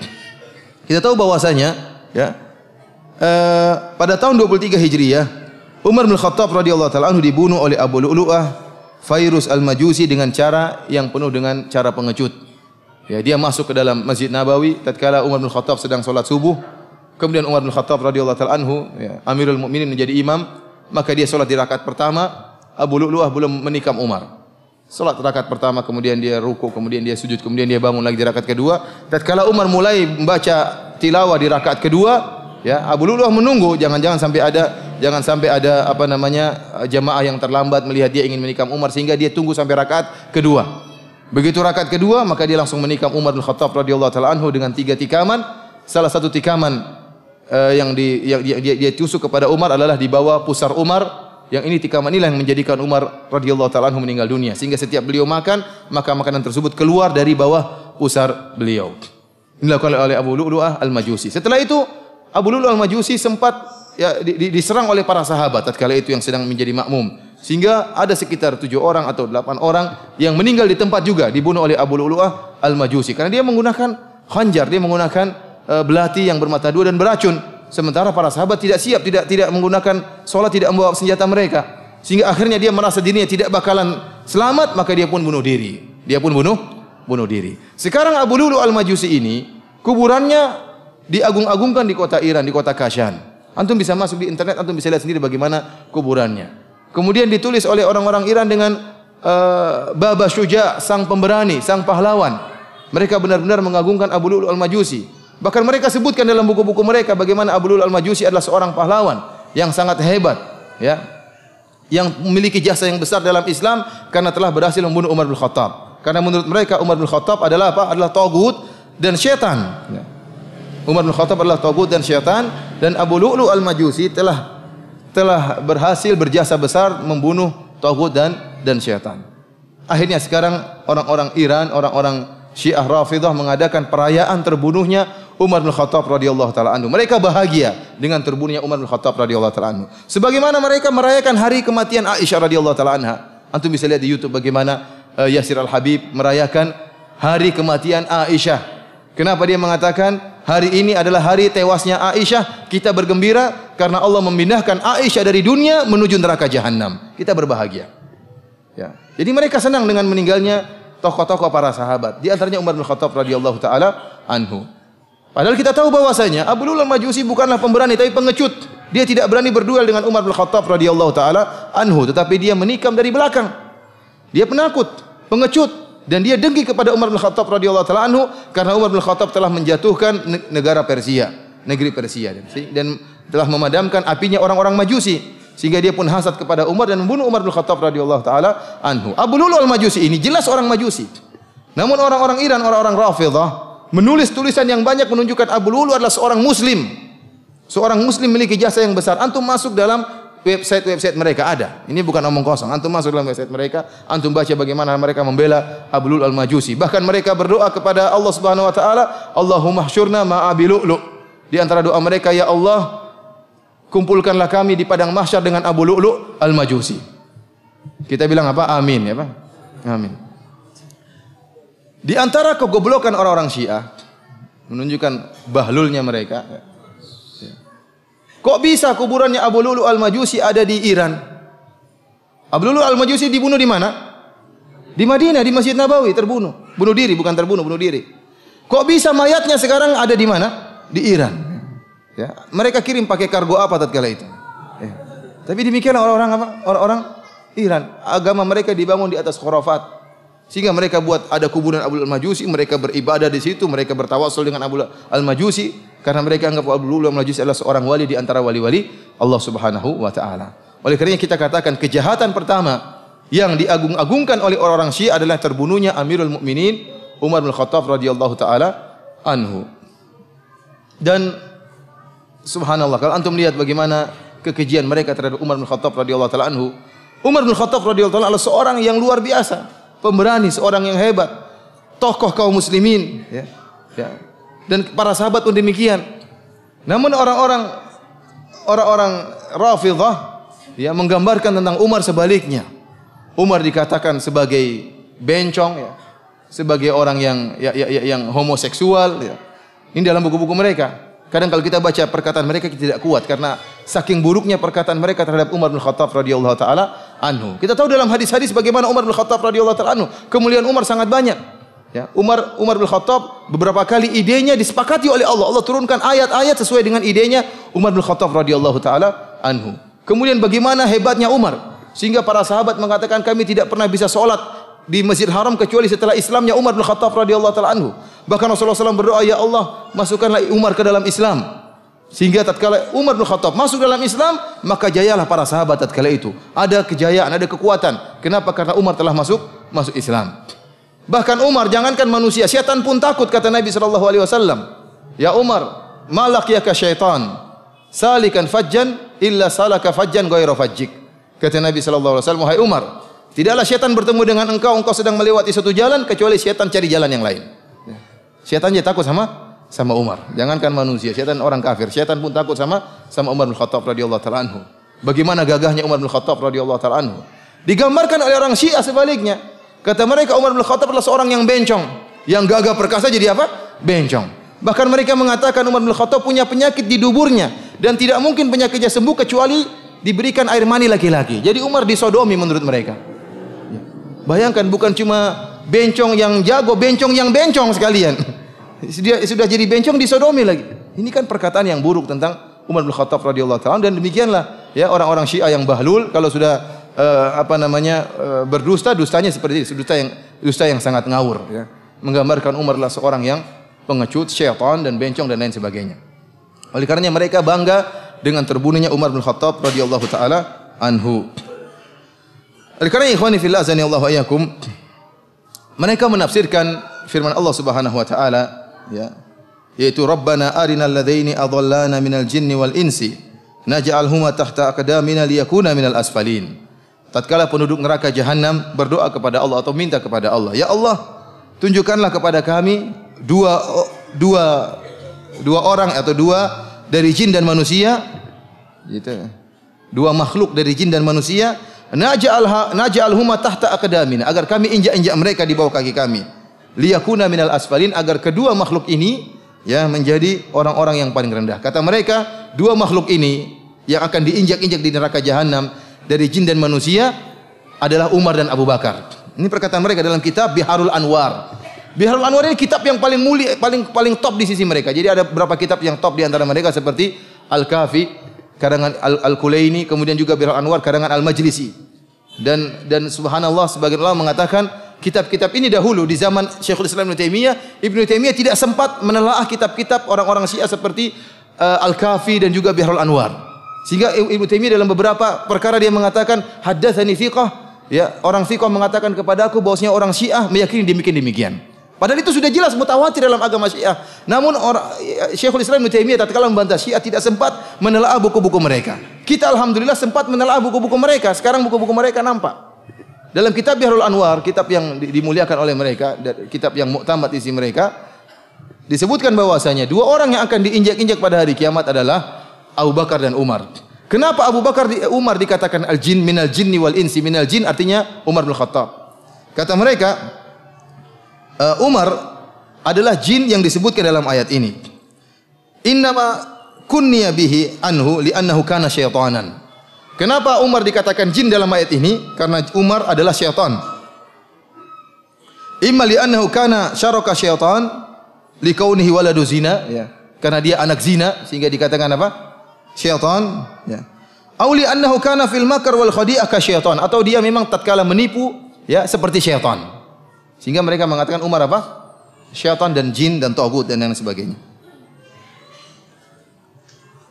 Kita tahu bahwasanya, ya, pada tahun 23 Hijriah, Umar bin Khattab radhiyallahu taala anhu dibunuh oleh Abu Lu'lu'ah Fairuz Al-Majusi dengan cara yang penuh dengan cara pengecut. Ya, dia masuk ke dalam Masjid Nabawi tatkala Umar bin Khattab sedang salat subuh. Kemudian Umar bin Khattab radhiyallahu taala anhu, ya, Amirul Mukminin menjadi imam, maka dia salat di rakaat pertama. Abu Lu'lu'ah belum menikam Umar. Salat rakaat pertama, kemudian dia ruku, kemudian dia sujud, kemudian dia bangun lagi di rakaat kedua. Tatkala Umar mulai membaca tilawah di rakaat kedua, ya, Abu Lu'lu'ah menunggu jangan sampai ada apa namanya jamaah yang terlambat melihat dia ingin menikam Umar sehingga dia tunggu sampai rakaat kedua. Begitu rakaat kedua, maka dia langsung menikam Umar bin Khattab radhiyallahu taala anhu dengan 3 tikaman. Salah satu tikaman yang dia tusuk kepada Umar adalah di bawah pusar Umar. Yang ini tikaman inilah yang menjadikan Umar radhiyallahu taala anhu meninggal dunia, sehingga setiap beliau makan, maka makanan tersebut keluar dari bawah pusar beliau. Ini dilakukan oleh Abu Lu'lu'ah Al-Majusi. Setelah itu Abu Lu'lu'ah Al-Majusi sempat, ya, diserang oleh para sahabat tatkala itu yang sedang menjadi makmum, sehingga ada sekitar 7 orang atau 8 orang yang meninggal di tempat juga dibunuh oleh Abu Lu'lu'ah Al-Majusi karena dia menggunakan khanjar, dia menggunakan belati yang bermata dua dan beracun. Sementara para sahabat tidak siap, tidak menggunakan salat, tidak membawa senjata mereka. Sehingga akhirnya dia merasa dirinya tidak bakalan selamat, maka dia pun bunuh diri. Dia pun bunuh diri. Sekarang Abu Lu'lu'ah Al-Majusi ini kuburannya diagung-agungkan di kota Iran, di kota Kashan. Antum bisa masuk di internet, antum bisa lihat sendiri bagaimana kuburannya. Kemudian ditulis oleh orang-orang Iran dengan Baba Syuja, sang pemberani, sang pahlawan. Mereka benar-benar mengagungkan Abu Lu'lu'ah Al-Majusi. Bahkan mereka sebutkan dalam buku-buku mereka bagaimana Abu Lu'lu'ah Al-Majusi adalah seorang pahlawan yang sangat hebat, ya, yang memiliki jasa yang besar dalam Islam karena telah berhasil membunuh Umar bin Khattab. Karena menurut mereka Umar bin Khattab adalah apa? Adalah tagut dan syaitan. Ya. Umar bin Khattab adalah tagut dan syaitan, dan Abu Lu'lu'ah Al-Majusi telah berhasil berjasa besar membunuh tagut dan syaitan. Akhirnya sekarang orang-orang Iran, orang-orang Syiah Rafidah mengadakan perayaan terbunuhnya Umar bin Khattab radhiyallahu taala anhu. Mereka bahagia dengan terbunuhnya Umar bin Khattab radhiyallahu taala anhu. Sebagaimana mereka merayakan hari kematian Aisyah radhiyallahu taala anha. Antum bisa lihat di YouTube bagaimana Yasir Al-Habib merayakan hari kematian Aisyah. Kenapa dia mengatakan hari ini adalah hari tewasnya Aisyah? Kita bergembira karena Allah memindahkan Aisyah dari dunia menuju neraka jahanam. Kita berbahagia. Ya. Jadi mereka senang dengan meninggalnya tokoh-tokoh para sahabat. Di antaranya Umar bin Khattab radhiyallahu taala anhu. Padahal kita tahu bahwasanya Abu Lu'lu'ah Al-Majusi bukanlah pemberani tapi pengecut. Dia tidak berani berduel dengan Umar bin Khattab radhiyallahu taala anhu, tetapi dia menikam dari belakang. Dia penakut, pengecut, dan dia dengki kepada Umar bin Khattab radhiyallahu taala anhu karena Umar bin Khattab telah menjatuhkan negara Persia, negeri Persia, dan telah memadamkan apinya orang-orang Majusi. Sehingga dia pun hasad kepada Umar dan membunuh Umar bin Khattab radhiyallahu taala anhu. Abu Lu'lu'ah Al-Majusi ini jelas orang Majusi. Namun orang-orang Iran, orang-orang Rafidhah menulis tulisan yang banyak menunjukkan Abu Lu'lu' adalah seorang muslim. Seorang muslim memiliki jasa yang besar. Antum masuk dalam website mereka ada. Ini bukan omong kosong. Antum masuk dalam website mereka, antum baca bagaimana mereka membela Abu Lu'lu' al-Majusi. Bahkan mereka berdoa kepada Allah Subhanahu wa taala, Allahumma hsyurna ma'a Abi Lu'lu'. Di antara doa mereka, ya Allah, kumpulkanlah kami di padang mahsyar dengan Abu Lu'lu' al-Majusi. Kita bilang apa? Amin, ya Pak. Amin. Di antara kegoblokan orang-orang Syiah menunjukkan bahlulnya mereka. Kok bisa kuburannya Abu Lu'lu' al-Majusi ada di Iran? Abu Lu'lu' al-Majusi dibunuh di mana? Di Madinah, di Masjid Nabawi, terbunuh. Bunuh diri, bukan terbunuh, bunuh diri. Kok bisa mayatnya sekarang ada di mana? Di Iran. Ya, mereka kirim pakai kargo apa tatkala itu? Ya. Tapi demikianlah orang-orang apa? Orang-orang Iran. Agama mereka dibangun di atas khurafat. Sehingga mereka buat ada kuburan Abu Lu'lu' al-Majusi, mereka beribadah di situ, mereka bertawassul dengan Abu Lu'lu' al-Majusi karena mereka anggap Abu Lu'lu' al-Majusi adalah seorang wali di antara wali-wali Allah Subhanahu wa taala. Oleh karena kita katakan kejahatan pertama yang diagung-agungkan oleh orang-orang Syiah adalah terbunuhnya Amirul Mukminin Umar bin Khattab radhiyallahu taala anhu. Dan subhanallah, kalau antum lihat bagaimana kekejian mereka terhadap Umar bin Khattab radhiyallahu taala anhu. Umar bin Khattab radhiyallahu taala adalah seorang yang luar biasa, pemberani, seorang yang hebat, tokoh kaum muslimin, ya. Dan para sahabat pun demikian. Namun orang-orang Rafidhah ya menggambarkan tentang Umar sebaliknya. Umar dikatakan sebagai bencong, ya, sebagai orang yang homoseksual, ya. Ini dalam buku-buku mereka. Kadang kalau kita baca perkataan mereka kita tidak kuat karena saking buruknya perkataan mereka terhadap Umar bin Khattab radhiyallahu taala anhu. Kita tahu dalam hadis-hadis bagaimana Umar bin Khattab radhiyallahu taala anhu, kemuliaan Umar sangat banyak. Ya, Umar bin Khattab beberapa kali idenya disepakati oleh Allah. Allah turunkan ayat-ayat sesuai dengan idenya Umar bin Khattab radhiyallahu taala anhu. Kemudian bagaimana hebatnya Umar sehingga para sahabat mengatakan kami tidak pernah bisa sholat di Masjid Haram kecuali setelah Islamnya Umar bin Khattab radhiyallahu taala anhu. Bahkan Rasulullah SAW berdoa, ya Allah, masukkanlah Umar ke dalam Islam. Sehingga tatkala Umar bin Khattab masuk dalam Islam, maka jayalah para sahabat tatkala itu. Ada kejayaan, ada kekuatan. Kenapa? Karena Umar telah masuk Islam. Bahkan Umar, jangankan manusia, syaitan pun takut, kata Nabi SAW. Ya Umar, malak ya ka syaitan, salikan fajjan illa salaka fajjan ghaira fajjik. Kata Nabi SAW, wahai Umar, tidaklah syaitan bertemu dengan engkau sedang melewati satu jalan, kecuali syaitan cari jalan yang lain. Syaitan dia takut sama Umar. Jangankan manusia, syaitan orang kafir, syaitan pun takut sama Umar bin Khattab radhiyallahu taala anhu. Bagaimana gagahnya Umar bin Khattab radhiyallahu taala anhu. Digambarkan oleh orang Syiah sebaliknya. Kata mereka Umar bin Khattab adalah seorang yang bencong, yang gagah perkasa jadi apa? Bencong. Bahkan mereka mengatakan Umar bin Khattab punya penyakit di duburnya dan tidak mungkin penyakitnya sembuh kecuali diberikan air mani laki-laki. Jadi Umar disodomi menurut mereka. Bayangkan, bukan cuma bencong yang jago, bencong yang bencong sekalian. Sudah jadi bencong disodomi lagi. Ini kan perkataan yang buruk tentang Umar bin Khattab radhiyallahu taala, dan demikianlah ya orang-orang Syiah yang bahlul kalau sudah berdusta, dustanya seperti itu, dusta yang sangat ngawur, ya. Menggambarkan Umar adalah seorang yang pengecut, syaitan dan bencong dan lain sebagainya. Oleh karenanya mereka bangga dengan terbunuhnya Umar bin Khattab radhiyallahu taala anhu. Oleh karena ikhwani fillah azanillahu wa iyyakum, mereka menafsirkan firman Allah Subhanahu wa taala, ya, yaitu Rabbana arinal ladaini adallana minal jinni wal insi naj'alhuma tahta aqdamina liyakuna minal asfalin. Tatkala penduduk neraka jahanam berdoa kepada Allah atau minta kepada Allah, ya Allah, tunjukkanlah kepada kami dua orang atau dua dari jin dan manusia, gitu. Dua makhluk dari jin dan manusia, naj'alhuma tahta aqdamina, agar kami injak-injak mereka di bawah kaki kami. Liyakuna minal asfalin, agar kedua makhluk ini ya menjadi orang-orang yang paling rendah. Kata mereka, dua makhluk ini yang akan diinjak-injak di neraka jahanam dari jin dan manusia adalah Umar dan Abu Bakar. Ini perkataan mereka dalam kitab Biharul Anwar. Biharul Anwar ini kitab yang paling mulia, paling top di sisi mereka. Jadi ada beberapa kitab yang top di antara mereka seperti Al-Kafi karangan Al-Kulaini, kemudian juga Biharul Anwar karangan Al-Majlisi. Dan subhanallah, sebagian ulama mengatakan kitab-kitab ini dahulu di zaman Syekhul Islam Ibnu Taimiyah tidak sempat menelaah kitab-kitab orang-orang Syiah seperti Al-Kafi dan juga Biharul Anwar. Sehingga Ibnu Taimiyah dalam beberapa perkara dia mengatakan haddatsani thiqah, ya, orang fiqh mengatakan kepadaku bahwasanya orang Syiah meyakini demikian. Padahal itu sudah jelas mutawatir dalam agama Syiah. Namun Syekhul Islam Ibnu Taimiyah tatkala membantah Syiah tidak sempat menelaah buku-buku mereka. Kita alhamdulillah sempat menelaah buku-buku mereka. Sekarang buku-buku mereka nampak. Dalam kitab Biharul Anwar, kitab yang dimuliakan oleh mereka, kitab yang muktamad isi mereka, disebutkan bahwasanya dua orang yang akan diinjak-injak pada hari kiamat adalah Abu Bakar dan Umar. Kenapa Abu Bakar Umar dikatakan al-jin minal jinni wal insi minal jin, artinya Umar bin Khattab. Kata mereka, Umar adalah jin yang disebutkan dalam ayat ini. Innama kunniya bihi anhu li'annahu kana syaitanan. Kenapa Umar dikatakan jin dalam ayat ini? Karena Umar adalah syaitan. Imma li'annahu kana syaraka syaitan likaunihi waladu zina, ya. Karena dia anak zina sehingga dikatakan apa? Syaitan, ya. Au li'annahu kana fil makr wal khadi'ah ka syaitan, atau dia memang tatkala menipu, ya, seperti syaitan. Sehingga mereka mengatakan Umar apa? Syaitan dan jin dan tagut dan yang sebagainya.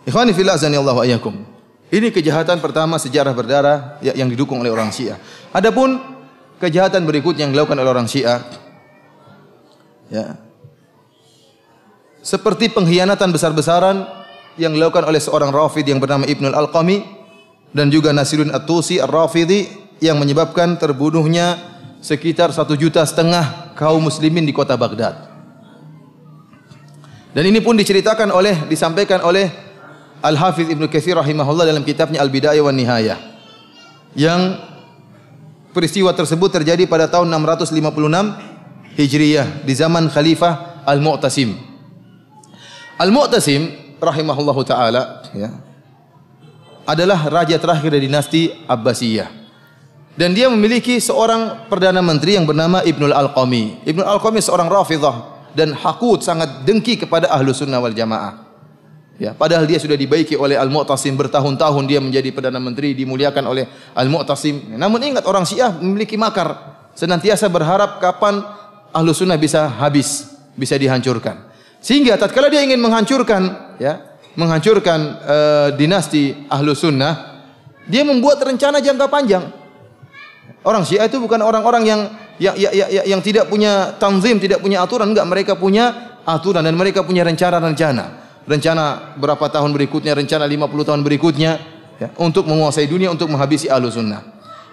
Ikhwani fillah azanillahu wa iyyakum. Ini kejahatan pertama sejarah berdarah yang didukung oleh orang Syiah. Adapun kejahatan berikutnya yang dilakukan oleh orang Syiah, ya, seperti pengkhianatan besar-besaran yang dilakukan oleh seorang Rafid yang bernama Ibnul Alqami dan juga Nasiruddin At-Tusi Ar-Rafidhi yang menyebabkan terbunuhnya sekitar 1,5 juta kaum muslimin di kota Baghdad. Dan ini pun disampaikan oleh Al-Hafidz Ibnu Katsir rahimahullah dalam kitabnya Al-Bidayah wan Nihayah. Yang peristiwa tersebut terjadi pada tahun 656 Hijriyah di zaman Khalifah Al-Mu'tasim. Al-Mu'tasim rahimahullahu taala, ya, adalah raja terakhir dari dinasti Abbasiyah. Dan dia memiliki seorang perdana menteri yang bernama Ibnul Alqami. Ibnul Alqami seorang Rafidhah dan hakut, sangat dengki kepada Ahlu Sunnah wal Jamaah. Ya, padahal dia sudah dibaiki oleh Al-Mu'tasim bertahun-tahun, dia menjadi perdana menteri, dimuliakan oleh Al-Mu'tasim. Namun ingat, orang Syiah memiliki makar, senantiasa berharap kapan Ahlu Sunnah bisa habis, bisa dihancurkan. Sehingga tatkala dia ingin menghancurkan, ya, dinasti Ahlu Sunnah, dia membuat rencana jangka panjang. Orang Syiah itu bukan orang-orang yang tidak punya tanzim, tidak punya aturan, enggak, mereka punya aturan dan mereka punya rencana-rencana. Rencana berapa tahun berikutnya, rencana 50 tahun berikutnya, ya, untuk menguasai dunia, untuk menghabisi Ahlus Sunnah.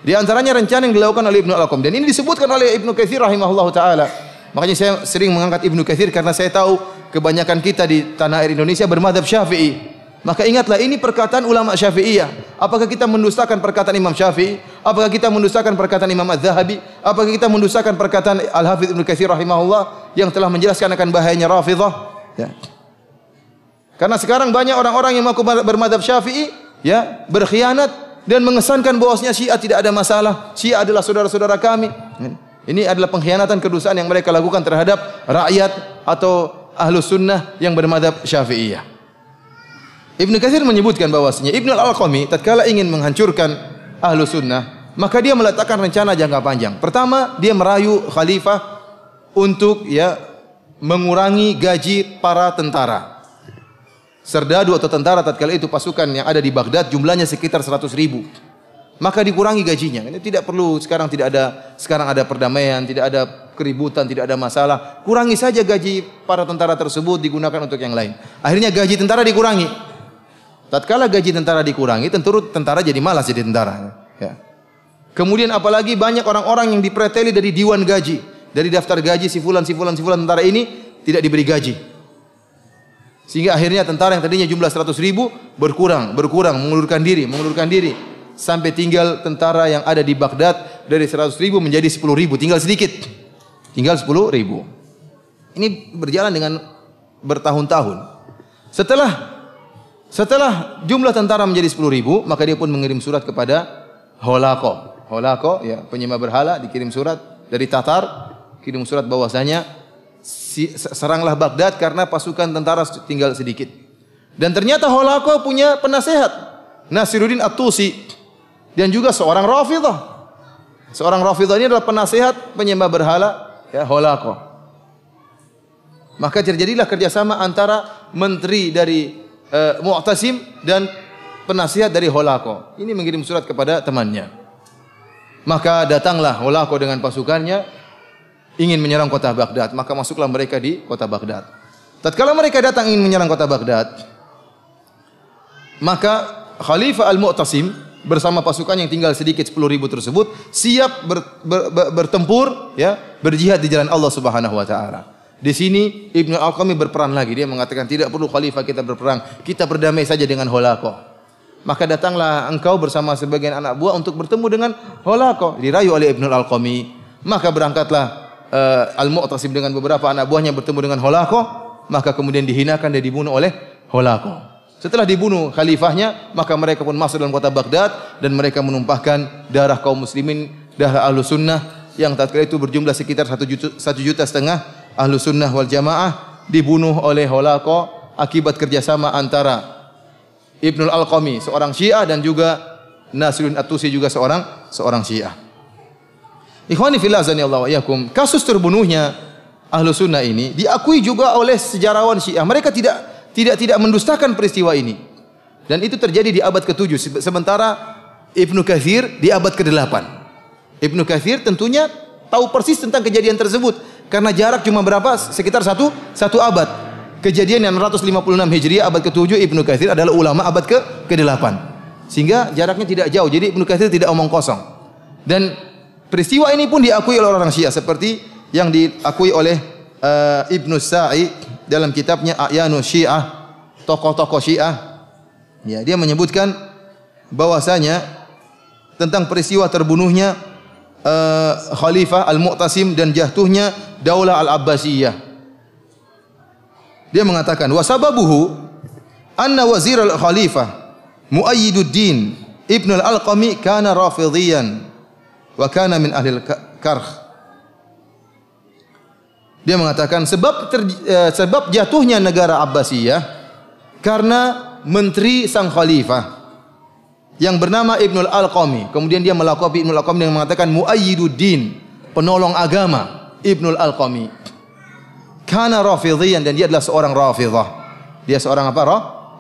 Di antaranya rencana yang dilakukan oleh Ibnu Al-Qam, dan ini disebutkan oleh Ibnu Katsir rahimahullahu taala. Makanya saya sering mengangkat Ibnu Katsir karena saya tahu kebanyakan kita di tanah air Indonesia bermadzhab Syafi'i. Maka ingatlah, ini perkataan ulama Syafi'iyah. Apakah kita mendustakan perkataan Imam Syafi'i? Apakah kita mendustakan perkataan Imam Az-Zahabi? Apakah kita mendustakan perkataan Al-Hafidz Ibnu Katsir rahimahullah yang telah menjelaskan akan bahayanya Rafidhah? Ya. Karena sekarang banyak orang-orang yang mengaku bermadzhab Syafi'i, ya, berkhianat dan mengesankan bahwasanya Syiah tidak ada masalah. Syiah adalah saudara-saudara kami. Ini adalah pengkhianatan, kedustaan yang mereka lakukan terhadap rakyat atau Ahlus Sunnah yang bermadzhab Syafi'iyah. Ibnu Katsir menyebutkan bahwasanya Ibnu Al-Alqami tatkala ingin menghancurkan Ahlus Sunnah, maka dia meletakkan rencana jangka panjang. Pertama, dia merayu khalifah untuk, ya, mengurangi gaji para tentara. Serdadu atau tentara tatkala itu pasukan yang ada di Baghdad jumlahnya sekitar 100.000. Maka dikurangi gajinya. Ini tidak perlu, sekarang ada perdamaian, tidak ada keributan, tidak ada masalah. Kurangi saja gaji para tentara tersebut, digunakan untuk yang lain. Akhirnya gaji tentara dikurangi. Tatkala gaji tentara dikurangi, tentu tentara jadi malas jadi tentara. Ya. Kemudian apalagi banyak orang-orang yang dipreteli dari diwan gaji, dari daftar gaji si fulan tentara ini tidak diberi gaji. Sehingga akhirnya tentara yang tadinya jumlah 100.000 berkurang, mengundurkan diri, sampai tinggal tentara yang ada di Baghdad dari 100.000 menjadi 10.000, tinggal sedikit, tinggal 10.000. Ini berjalan dengan bertahun-tahun. Setelah jumlah tentara menjadi 10.000, maka dia pun mengirim surat kepada Holako, ya, penyembah berhala, dikirim surat dari Tatar, kirim surat bahwasanya seranglah Baghdad karena pasukan tentara tinggal sedikit. Dan ternyata Holako punya penasehat, Nasiruddin At-Tusi, dan juga seorang Rafidhah. Seorang Rafidhah ini adalah penasehat penyembah berhala, ya, Holako. Maka terjadilah kerjasama antara menteri dari Mu'tasim dan penasihat dari Holako. Ini mengirim surat kepada temannya. Maka datanglah Holako dengan pasukannya ingin menyerang kota Baghdad, maka masuklah mereka di kota Baghdad. Tatkala mereka datang ingin menyerang kota Baghdad, maka Khalifah Al-Mu'tasim bersama pasukan yang tinggal sedikit 10.000 tersebut siap bertempur, ya, berjihad di jalan Allah Subhanahu wa taala. Di sini Ibnu Al-Alqami berperan lagi. Dia mengatakan tidak perlu khalifah kita berperang, kita berdamai saja dengan Holako. Maka datanglah engkau bersama sebagian anak buah untuk bertemu dengan Holako. Dirayu oleh Ibnu Al-Alqami. Maka berangkatlah Al-Mu'tasim dengan beberapa anak buahnya bertemu dengan Holako. Maka kemudian dihinakan dan dibunuh oleh Holako. Setelah dibunuh khalifahnya, maka mereka pun masuk dalam kota Baghdad dan mereka menumpahkan darah kaum muslimin, darah ahlu sunnah yang tatkala itu berjumlah sekitar 1,5 juta ahlu sunnah wal jamaah dibunuh oleh Holako akibat kerjasama antara Ibnul Alqami seorang Syiah dan juga Nasiruddin At-Tusi juga seorang Syiah. Ikhwani fillah azanillahu wa iyyakum, kasus terbunuhnya ahlu sunnah ini diakui juga oleh sejarawan Syiah. Mereka tidak mendustakan peristiwa ini. Dan itu terjadi di abad ke-7 sementara Ibnu Katsir di abad ke-8. Ibnu Katsir tentunya tahu persis tentang kejadian tersebut karena jarak cuma berapa? Sekitar satu abad. Kejadian yang 656 Hijriah abad ke-7, Ibnu Katsir adalah ulama abad ke-8. Sehingga jaraknya tidak jauh. Jadi Ibnu Katsir tidak omong kosong. Dan peristiwa ini pun diakui oleh orang Syiah seperti yang diakui oleh Ibnu Sa'i dalam kitabnya A'yanu Syiah, tokoh-tokoh Syiah. Ya, dia menyebutkan bahwasanya tentang peristiwa terbunuhnya Khalifah Al-Mu'tasim dan jatuhnya Daulah Al-Abbasiyah. Dia mengatakan wasababuhu anna wazir al-khalifah Muayyiduddin Ibnu al-Alqami kana rafidhiyan wa kana min ahli al-karh. Dia mengatakan sebab jatuhnya negara Abbasiyah karena menteri sang khalifah yang bernama Ibnu al-Alqami. Kemudian dia melakopi Ibnu al-Alqami yang mengatakan Muayyiduddin, penolong agama Ibnu al-Alqami. Kana rafidhiyan dan dia adalah seorang Rafidhah. Dia seorang apa?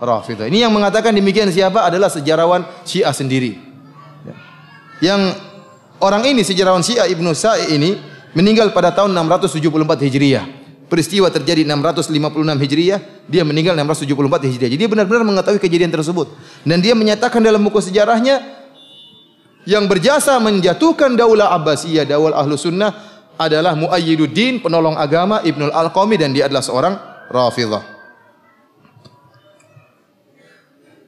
Rafidhah. Ini yang mengatakan demikian siapa? Adalah sejarawan Syiah sendiri. Yang orang ini sejarawan Syiah Ibnu Sa'i ini meninggal pada tahun 674 Hijriah. Peristiwa terjadi 656 Hijriah, dia meninggal 674 Hijriah. Jadi dia benar-benar mengetahui kejadian tersebut. Dan dia menyatakan dalam buku sejarahnya yang berjasa menjatuhkan Daulah Abbasiyah, Daulah Ahlu Sunnah adalah Muayyiduddin, penolong agama Ibnu al-Alqami dan dia adalah seorang Rafidhah.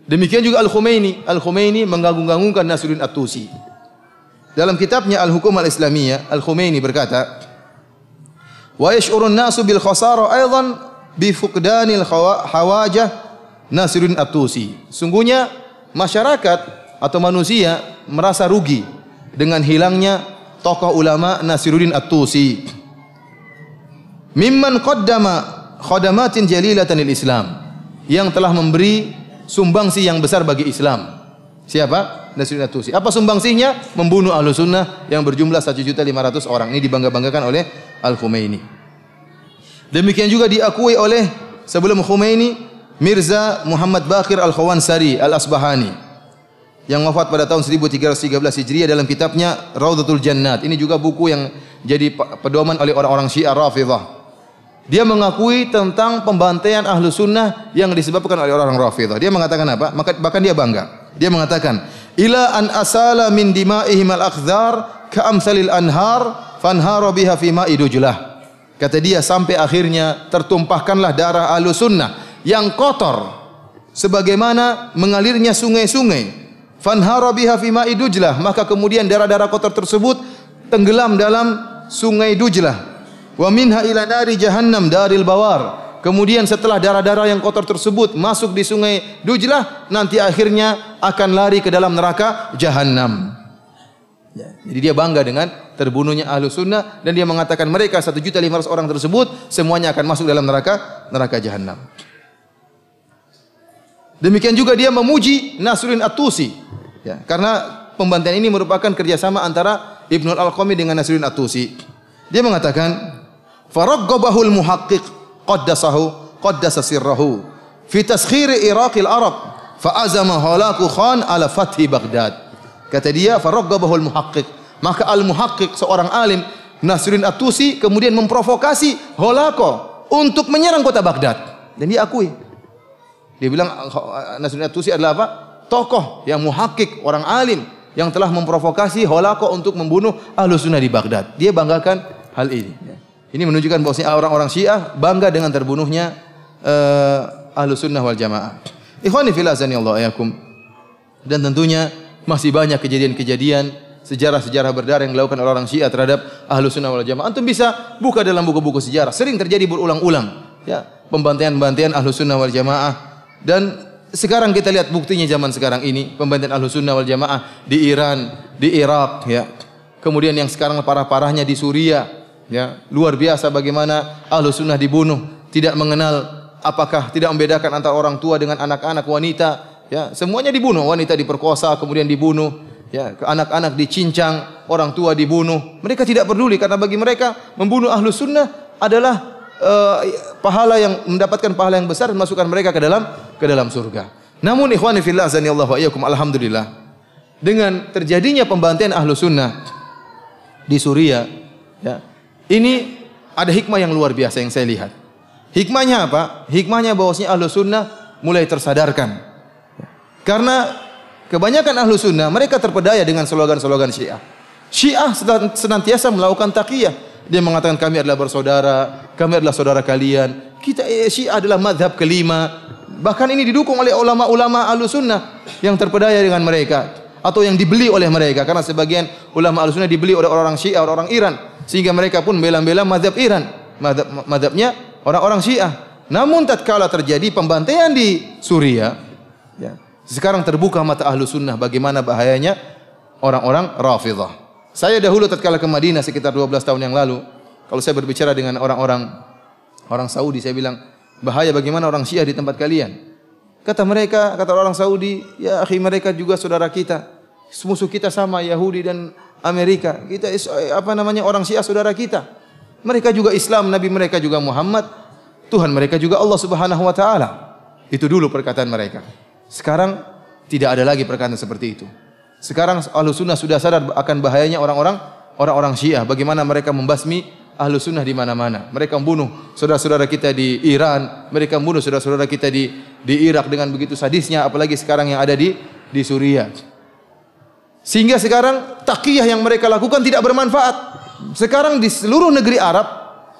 Demikian juga Al-Khumaini. Al-Khumaini mengagung-agungkan Nasiruddin At-Tusi. Dalam kitabnya Al-Hukum Al-Islamiyah, Al-Khumaini berkata, "Wa yash'urun nasu bil khasara aidan bi fuqdanil hawajah Nasiruddin At-Tusi." Sungguhnya masyarakat atau manusia merasa rugi dengan hilangnya tokoh ulama Nasiruddin At-Tusi. Mimman qaddama khadamatin jalilatan lil Islam, yang telah memberi sumbangsi yang besar bagi Islam. Siapa? Nasiruddin At-Tusi. Apa sumbangsinya? Membunuh ahlu sunnah yang berjumlah 1.500.000 orang. Ini dibangga-banggakan oleh Al-Khumaini. Demikian juga diakui oleh sebelum Khumaini Mirza Muhammad Baqir Al-Khawansari Al-Asbahani yang wafat pada tahun 1313 Hijriah dalam kitabnya Raudhatul Jannat. Ini juga buku yang jadi pedoman oleh orang-orang Syiah Rafidhah. Dia mengakui tentang pembantaian ahlu sunnah yang disebabkan oleh orang Rafidhah. Dia mengatakan apa? Bahkan dia bangga. Dia mengatakan, ila an asala min dima'ihim al-akhdhar ka'amsalil anhar fanhara biha fi ma'i dujlah. Kata dia sampai akhirnya tertumpahkanlah darah ahlu sunnah yang kotor sebagaimana mengalirnya sungai-sungai. Fanhara biha fi ma'i Dujlah, maka kemudian darah-darah kotor tersebut tenggelam dalam sungai Dujlah. Wa minha ila nari jahannam daril bawar. Kemudian setelah darah-darah yang kotor tersebut masuk di sungai Dujlah, nanti akhirnya akan lari ke dalam neraka Jahannam. Ya, jadi dia bangga dengan terbunuhnya ahlu sunnah dan dia mengatakan mereka 1.500.000 orang tersebut semuanya akan masuk dalam neraka Jahannam. Demikian juga dia memuji Nasiruddin At-Tusi. Ya, karena pembantaian ini merupakan kerjasama antara Ibnu al-Alqami dengan Nasiruddin At-Tusi. Dia mengatakan, "Faraggabahul muhaqqiq qaddasa sirrahu fi taskhiri Iraqil Arab fa azama Halaku Khan ala fathi Baghdad." Kata dia, "Faraggabahul muhaqqiq." Maka Al-Muhaqqiq, seorang alim, Nasruddin At-Tusi, kemudian memprovokasi Holako untuk menyerang kota Baghdad. Dan dia akui. Dia bilang Nasruddin At-Tusi adalah apa? Tokoh yang muhaqqiq, orang alim yang telah memprovokasi Holako untuk membunuh Ahlus Sunnah di Baghdad. Dia banggakan hal ini. Ini menunjukkan bahwasanya orang-orang Syiah bangga dengan terbunuhnya Ahlus Sunnah wal Jamaah. Ikhwani fillah azanillahu iyyakum. Dan tentunya masih banyak kejadian-kejadian, sejarah-sejarah berdarah yang dilakukan oleh orang Syiah terhadap Ahlus Sunnah wal Jamaah. Antum bisa buka dalam buku-buku sejarah. Sering terjadi berulang-ulang, ya, pembantaian-pembantaian Ahlus Sunnah wal Jamaah. Dan sekarang kita lihat buktinya zaman sekarang ini, pembantaian Ahlus Sunnah wal Jamaah di Iran, di Irak, ya. Kemudian yang sekarang parah-parahnya di Suriah, ya. Luar biasa bagaimana Ahlus Sunnah dibunuh, tidak mengenal apakah, tidak membedakan antara orang tua dengan anak-anak, wanita, ya. Semuanya dibunuh, wanita diperkosa kemudian dibunuh. Ya, anak-anak dicincang, orang tua dibunuh. Mereka tidak peduli karena bagi mereka membunuh Ahlus Sunnah adalah pahala yang mendapatkan pahala yang besar dan masukkan mereka ke dalam surga. Namun ikhwani fillah azanillahu wa iyyakum, alhamdulillah, dengan terjadinya pembantaian Ahlus Sunnah di Suriah, ya, ini ada hikmah yang luar biasa yang saya lihat. Hikmahnya apa? Hikmahnya bahwasanya Ahlus Sunnah mulai tersadarkan. Karena kebanyakan Ahlus Sunnah mereka terpedaya dengan slogan-slogan Syiah. Syiah senantiasa melakukan taqiyah. Dia mengatakan kami adalah bersaudara, kami adalah saudara kalian. Kita Syiah adalah mazhab kelima. Bahkan ini didukung oleh ulama-ulama Ahlus Sunnah yang terpedaya dengan mereka atau yang dibeli oleh mereka, karena sebagian ulama Ahlus Sunnah dibeli oleh orang Syiah, orang Iran, sehingga mereka pun bela-bela mazhab Iran, mazhabnya orang-orang Syiah. Namun tatkala terjadi pembantaian di Suriah, ya, sekarang terbuka mata Ahlus Sunnah bagaimana bahayanya orang-orang Rafidhah. Saya dahulu tatkala ke Madinah sekitar 12 tahun yang lalu, kalau saya berbicara dengan orang Saudi, saya bilang, bahaya bagaimana orang Syiah di tempat kalian. Kata mereka, kata orang Saudi, ya akhi, mereka juga saudara kita. Musuh kita sama Yahudi dan Amerika. Kita orang Syiah saudara kita. Mereka juga Islam, nabi mereka juga Muhammad, Tuhan mereka juga Allah Subhanahu wa taala. Itu dulu perkataan mereka. Sekarang tidak ada lagi perkataan seperti itu. Sekarang Ahlus Sunnah sudah sadar akan bahayanya orang-orang Syiah, bagaimana mereka membasmi Ahlus Sunnah di mana-mana. Mereka membunuh saudara-saudara kita di Iran, mereka membunuh saudara-saudara kita di Irak dengan begitu sadisnya, apalagi sekarang yang ada di Suriah. Sehingga sekarang taqiyah yang mereka lakukan tidak bermanfaat. Sekarang di seluruh negeri Arab,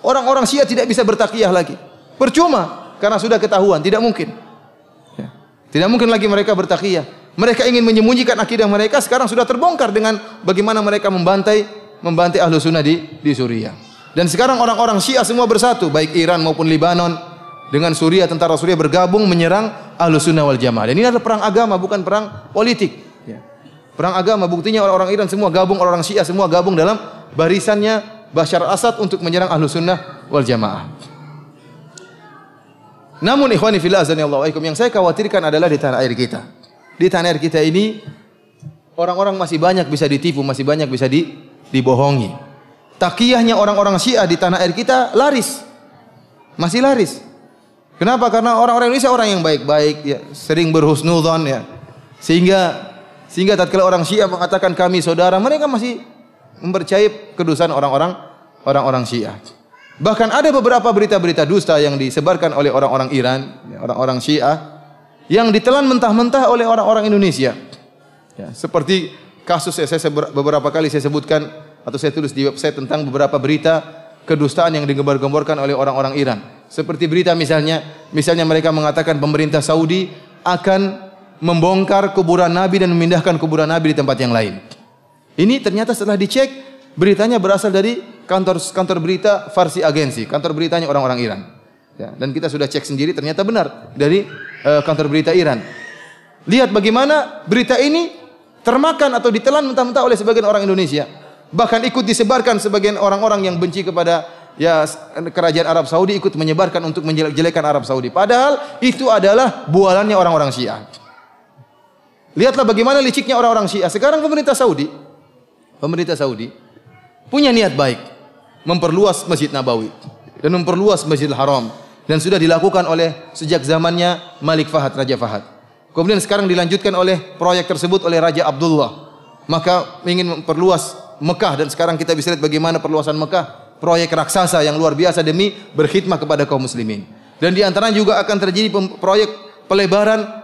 orang-orang Syiah tidak bisa bertaqiyah lagi. Percuma, karena sudah ketahuan, tidak mungkin. Ya. Tidak mungkin lagi mereka bertaqiyah. Mereka ingin menyembunyikan akidah mereka, sekarang sudah terbongkar dengan bagaimana mereka membantai Ahlus Sunnah di Suriah. Dan sekarang orang-orang Syiah semua bersatu, baik Iran maupun Libanon dengan Suriah, tentara Suriah bergabung menyerang Ahlus Sunnah wal Jamaah. Dan ini adalah perang agama, bukan perang politik. Ya. Perang agama, buktinya orang-orang Iran semua gabung, orang-orang Syiah semua gabung dalam barisannya Bashar al-Assad untuk menyerang Ahlus Sunnah wal Jamaah. Namun ikhwani fillah azanillahu wa iyyakum, yang saya khawatirkan adalah di tanah air kita. Di tanah air kita ini orang-orang masih banyak bisa ditipu, masih banyak bisa dibohongi. Taqiyahnya orang-orang Syiah di tanah air kita laris. Masih laris. Kenapa? Karena orang-orang Indonesia orang yang baik-baik, ya, sering berhusnudzon, ya. Sehingga tatkala orang Syiah mengatakan kami saudara, mereka masih mempercayai kedustaan orang-orang Syiah. Bahkan ada beberapa berita-berita dusta yang disebarkan oleh orang-orang Iran, ya, orang-orang Syiah, yang ditelan mentah-mentah oleh orang-orang Indonesia. Ya, seperti kasus beberapa kali saya sebutkan atau saya tulis di website tentang beberapa berita kedustaan yang digembar-gemborkan oleh orang-orang Iran. Seperti berita misalnya mereka mengatakan pemerintah Saudi akan membongkar kuburan Nabi dan memindahkan kuburan Nabi di tempat yang lain. Ini ternyata setelah dicek, beritanya berasal dari kantor berita Farsi Agency, kantor beritanya orang-orang Iran. Ya, dan kita sudah cek sendiri, ternyata benar dari kantor berita Iran. Lihat bagaimana berita ini termakan atau ditelan mentah-mentah oleh sebagian orang Indonesia. Bahkan ikut disebarkan sebagian orang-orang yang benci kepada kerajaan Arab Saudi, ikut menyebarkan untuk menjelek-jelekan Arab Saudi. Padahal itu adalah bualannya orang-orang Syiah. Lihatlah bagaimana liciknya orang-orang Syiah. Sekarang pemerintah Saudi punya niat baik memperluas Masjid Nabawi dan memperluas Masjidil Haram, dan sudah dilakukan oleh sejak zamannya Malik Fahad, Raja Fahad. Kemudian sekarang dilanjutkan oleh proyek tersebut oleh Raja Abdullah. Maka ingin memperluas Mekah, dan sekarang kita bisa lihat bagaimana perluasan Mekah, proyek raksasa yang luar biasa demi berkhidmah kepada kaum muslimin. Dan di antaranya juga akan terjadi proyek pelebaran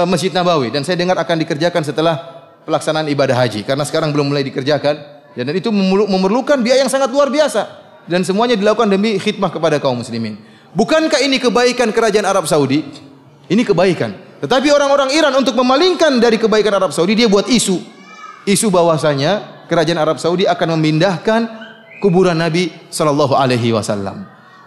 Masjid Nabawi, dan saya dengar akan dikerjakan setelah pelaksanaan ibadah haji, karena sekarang belum mulai dikerjakan. Dan itu memerlukan biaya yang sangat luar biasa, dan semuanya dilakukan demi khidmah kepada kaum muslimin. Bukankah ini kebaikan kerajaan Arab Saudi? Ini kebaikan. Tetapi orang-orang Iran untuk memalingkan dari kebaikan Arab Saudi, dia buat isu bahwasanya kerajaan Arab Saudi akan memindahkan kuburan Nabi sallallahu alaihi wasallam.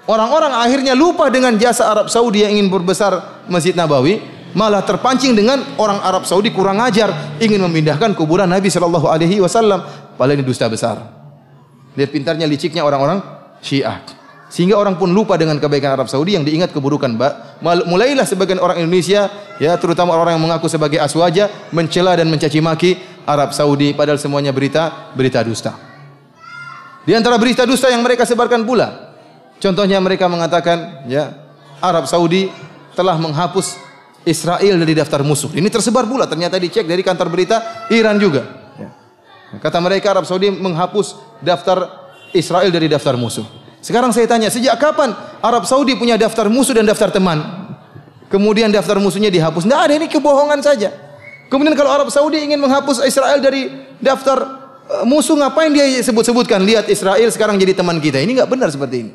Orang-orang akhirnya lupa dengan jasa Arab Saudi yang ingin berbesar Masjid Nabawi, malah terpancing dengan orang Arab Saudi kurang ajar ingin memindahkan kuburan Nabi sallallahu alaihi wasallam. Padahal ini dusta besar. Lihat pintarnya, liciknya orang-orang Syiah. Sehingga orang pun lupa dengan kebaikan Arab Saudi yang diingat keburukan. Mulailah sebagian orang Indonesia, ya terutama orang yang mengaku sebagai aswaja, mencela dan mencaci maki Arab Saudi, padahal semuanya berita dusta. Di antara berita dusta yang mereka sebarkan pula, contohnya mereka mengatakan, ya, Arab Saudi telah menghapus Israel dari daftar musuh. Ini tersebar pula, ternyata dicek dari kantor berita Iran juga. Ya. Kata mereka Arab Saudi menghapus daftar Israel dari daftar musuh. Sekarang saya tanya, sejak kapan Arab Saudi punya daftar musuh dan daftar teman? Kemudian daftar musuhnya dihapus. Tidak ada, ini kebohongan saja. Kemudian kalau Arab Saudi ingin menghapus Israel dari daftar musuh, ngapain dia sebut-sebutkan? Lihat Israel sekarang jadi teman kita. Ini enggak benar seperti ini.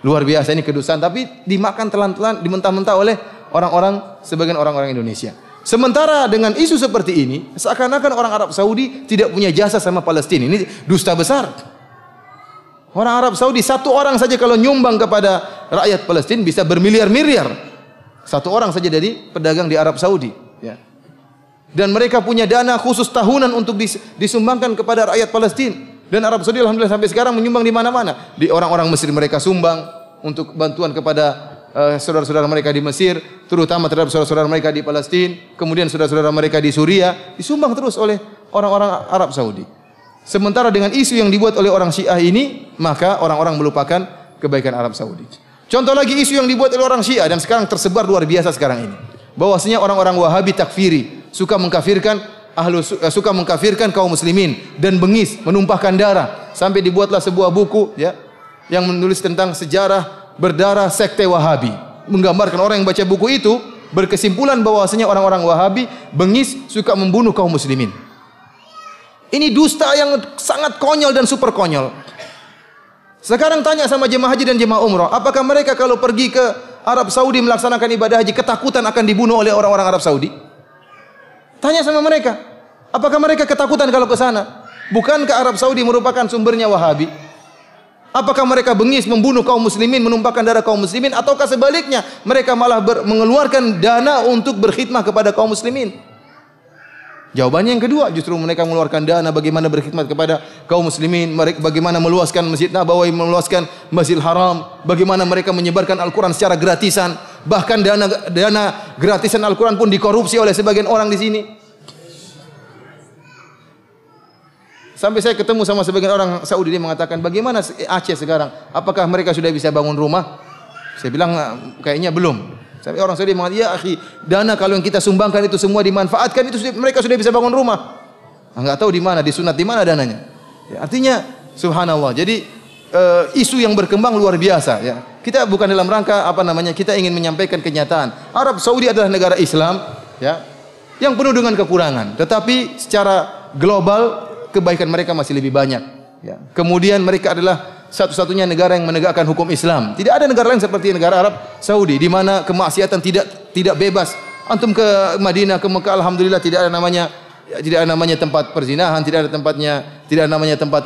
Luar biasa, ini kedustaan, tapi dimakan telan-telan, dimentah-mentah oleh orang-orang, sebagian orang-orang Indonesia. Sementara dengan isu seperti ini, seakan-akan orang Arab Saudi tidak punya jasa sama Palestina. Ini dusta besar. Orang Arab Saudi, satu orang saja kalau nyumbang kepada rakyat Palestina bisa bermiliar-miliar. Satu orang saja dari pedagang di Arab Saudi. Ya. Dan mereka punya dana khusus tahunan untuk disumbangkan kepada rakyat Palestina. Dan Arab Saudi alhamdulillah sampai sekarang menyumbang di mana-mana. Di orang-orang Mesir mereka sumbang untuk bantuan kepada saudara-saudara mereka di Mesir, terutama terhadap saudara-saudara mereka di Palestina, kemudian saudara-saudara mereka di Suriah, disumbang terus oleh orang-orang Arab Saudi. Sementara dengan isu yang dibuat oleh orang Syiah ini, maka orang-orang melupakan kebaikan Arab Saudi. Contoh lagi isu yang dibuat oleh orang Syiah dan sekarang tersebar luar biasa sekarang ini. Bahwasanya orang-orang Wahabi takfiri, suka mengkafirkan kaum muslimin dan bengis, menumpahkan darah, sampai dibuatlah sebuah buku, ya, yang menulis tentang sejarah berdarah sekte Wahabi. Menggambarkan orang yang baca buku itu berkesimpulan bahwasanya orang-orang Wahabi bengis, suka membunuh kaum muslimin. Ini dusta yang sangat konyol dan super konyol. Sekarang tanya sama jemaah haji dan jemaah umrah, apakah mereka kalau pergi ke Arab Saudi melaksanakan ibadah haji ketakutan akan dibunuh oleh orang-orang Arab Saudi? Tanya sama mereka, apakah mereka ketakutan kalau ke sana? Bukankah Arab Saudi merupakan sumbernya Wahabi? Apakah mereka bengis membunuh kaum muslimin, menumpahkan darah kaum muslimin, ataukah sebaliknya mereka malah mengeluarkan dana untuk berkhidmah kepada kaum muslimin? Jawabannya yang kedua, justru mereka mengeluarkan dana bagaimana berkhidmat kepada kaum muslimin, bagaimana meluaskan Masjid Nabawi, meluaskan Masjidil Haram, bagaimana mereka menyebarkan Al-Quran secara gratisan, bahkan dana gratisan Al-Quran pun dikorupsi oleh sebagian orang di sini. Sampai saya ketemu sama sebagian orang Saudi, dia mengatakan, bagaimana Aceh sekarang? Apakah mereka sudah bisa bangun rumah? Saya bilang, kayaknya belum. Sampai orang Saudi mengatakan, ya akhi, dana kalau yang kita sumbangkan itu semua dimanfaatkan, itu mereka sudah bisa bangun rumah. Enggak tahu di mana, disunat di mana dananya. Ya, artinya, subhanallah. Jadi isu yang berkembang luar biasa. Ya. Kita bukan dalam rangka kita ingin menyampaikan kenyataan. Arab Saudi adalah negara Islam, ya, yang penuh dengan kekurangan. Tetapi secara global kebaikan mereka masih lebih banyak. Ya. Kemudian mereka adalah satu-satunya negara yang menegakkan hukum Islam. Tidak ada negara lain seperti negara Arab Saudi di mana kemaksiatan tidak bebas. Antum ke Madinah, ke Mekah, alhamdulillah tidak ada namanya tempat perzinahan, tidak ada namanya tempat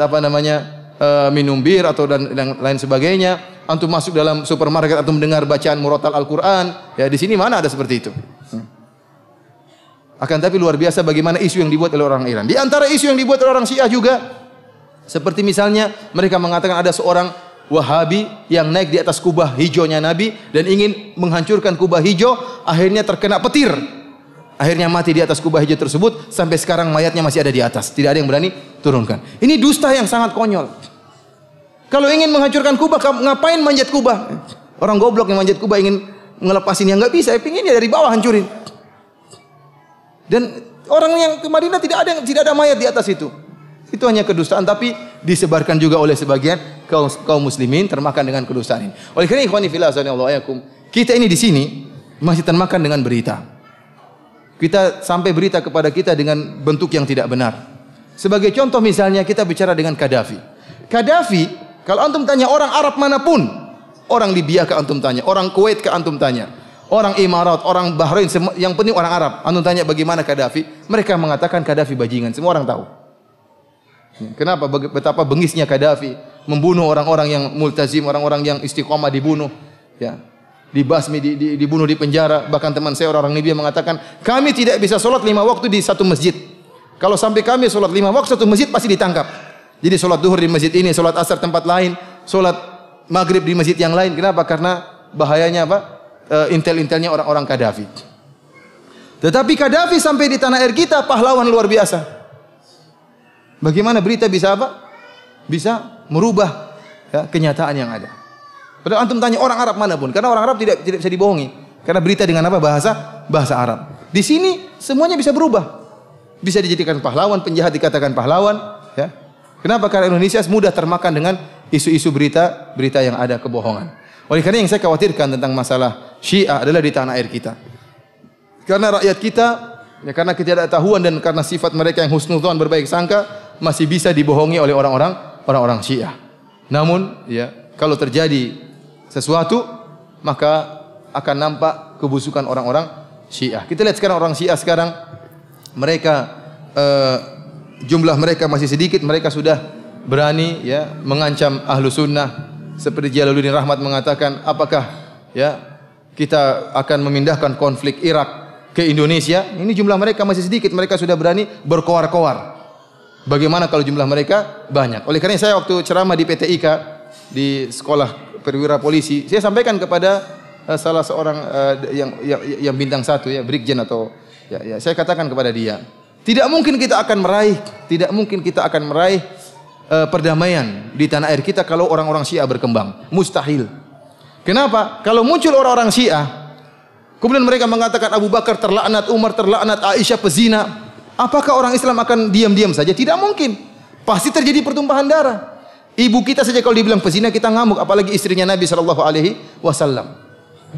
minum bir atau dan lain sebagainya. Antum masuk dalam supermarket, antum mendengar bacaan murattal Al-Qur'an. Ya, di sini mana ada seperti itu? Akan tapi luar biasa bagaimana isu yang dibuat oleh orang Iran. Di antara isu yang dibuat oleh orang Syiah juga, seperti misalnya mereka mengatakan ada seorang Wahabi yang naik di atas kubah hijaunya Nabi dan ingin menghancurkan kubah hijau, akhirnya terkena petir. Akhirnya mati di atas kubah hijau tersebut, sampai sekarang mayatnya masih ada di atas. Tidak ada yang berani turunkan. Ini dusta yang sangat konyol. Kalau ingin menghancurkan kubah, ngapain manjat kubah? Orang goblok yang manjat kubah ingin ngelepasin yang nggak bisa, pinginnya dari bawah hancurin. Dan orang yang ke Madinah tidak ada mayat di atas itu. Itu hanya kedustaan, tapi disebarkan juga oleh sebagian kaum muslimin termakan dengan kedustaan ini. Oleh karena ikhwani fillah azanillahu ayakum, kita ini di sini masih termakan dengan berita. Kita sampai berita kepada kita dengan bentuk yang tidak benar. Sebagai contoh misalnya kita bicara dengan Qaddafi. Qaddafi, kalau antum tanya orang Arab manapun, orang Libya ke antum tanya, orang Kuwait ke antum tanya, orang Emirat, orang Bahrain, yang penting orang Arab, antum tanya bagaimana Qaddafi, mereka mengatakan Qaddafi bajingan, semua orang tahu. Kenapa? Betapa bengisnya Qaddafi membunuh orang-orang yang multazim, orang-orang yang istiqomah dibunuh, ya. Dibasmi, dibunuh di penjara. Bahkan teman saya orang Libya mengatakan, kami tidak bisa sholat 5 waktu di satu masjid. Kalau sampai kami sholat 5 waktu satu masjid pasti ditangkap. Jadi sholat duhur di masjid ini, sholat asar tempat lain, sholat maghrib di masjid yang lain. Kenapa? Karena bahayanya apa? Intel-intelnya orang-orang Qaddafi. Tetapi Qaddafi sampai di tanah air kita pahlawan luar biasa. Bagaimana berita bisa apa? Bisa merubah ya, kenyataan yang ada. Padahal antum tanya orang Arab manapun, karena orang Arab tidak bisa dibohongi. Karena berita dengan apa? Bahasa Arab. Di sini semuanya bisa berubah. Bisa dijadikan pahlawan, penjahat dikatakan pahlawan. Ya. Kenapa? Karena Indonesia mudah termakan dengan isu-isu berita yang ada kebohongan. Oleh karena yang saya khawatirkan tentang masalah Syiah adalah di tanah air kita. Karena rakyat kita, ya karena ketidaktahuan dan karena sifat mereka yang husnudzon berbaik sangka, masih bisa dibohongi oleh orang-orang Syiah. Namun, ya kalau terjadi sesuatu, maka akan nampak kebusukan orang-orang Syiah. Kita lihat sekarang orang Syiah sekarang, mereka jumlah mereka masih sedikit, mereka sudah berani ya mengancam ahlu sunnah. Seperti Jalaluddin Rahmat mengatakan, apakah ya kita akan memindahkan konflik Irak ke Indonesia? Ini jumlah mereka masih sedikit, mereka sudah berani berkoar-koar. Bagaimana kalau jumlah mereka banyak? Oleh karena saya waktu ceramah di PTIK di sekolah perwira polisi, saya sampaikan kepada salah seorang yang bintang 1 ya, Brigjen atau ya, saya katakan kepada dia, tidak mungkin kita akan meraih perdamaian di tanah air kita kalau orang-orang Syiah berkembang. Mustahil. Kenapa? Kalau muncul orang-orang Syiah, kemudian mereka mengatakan Abu Bakar terlaknat, Umar terlaknat, Aisyah pezina, apakah orang Islam akan diam-diam saja? Tidak mungkin. Pasti terjadi pertumpahan darah. Ibu kita saja kalau dibilang pezina kita ngamuk, apalagi istrinya Nabi SAW.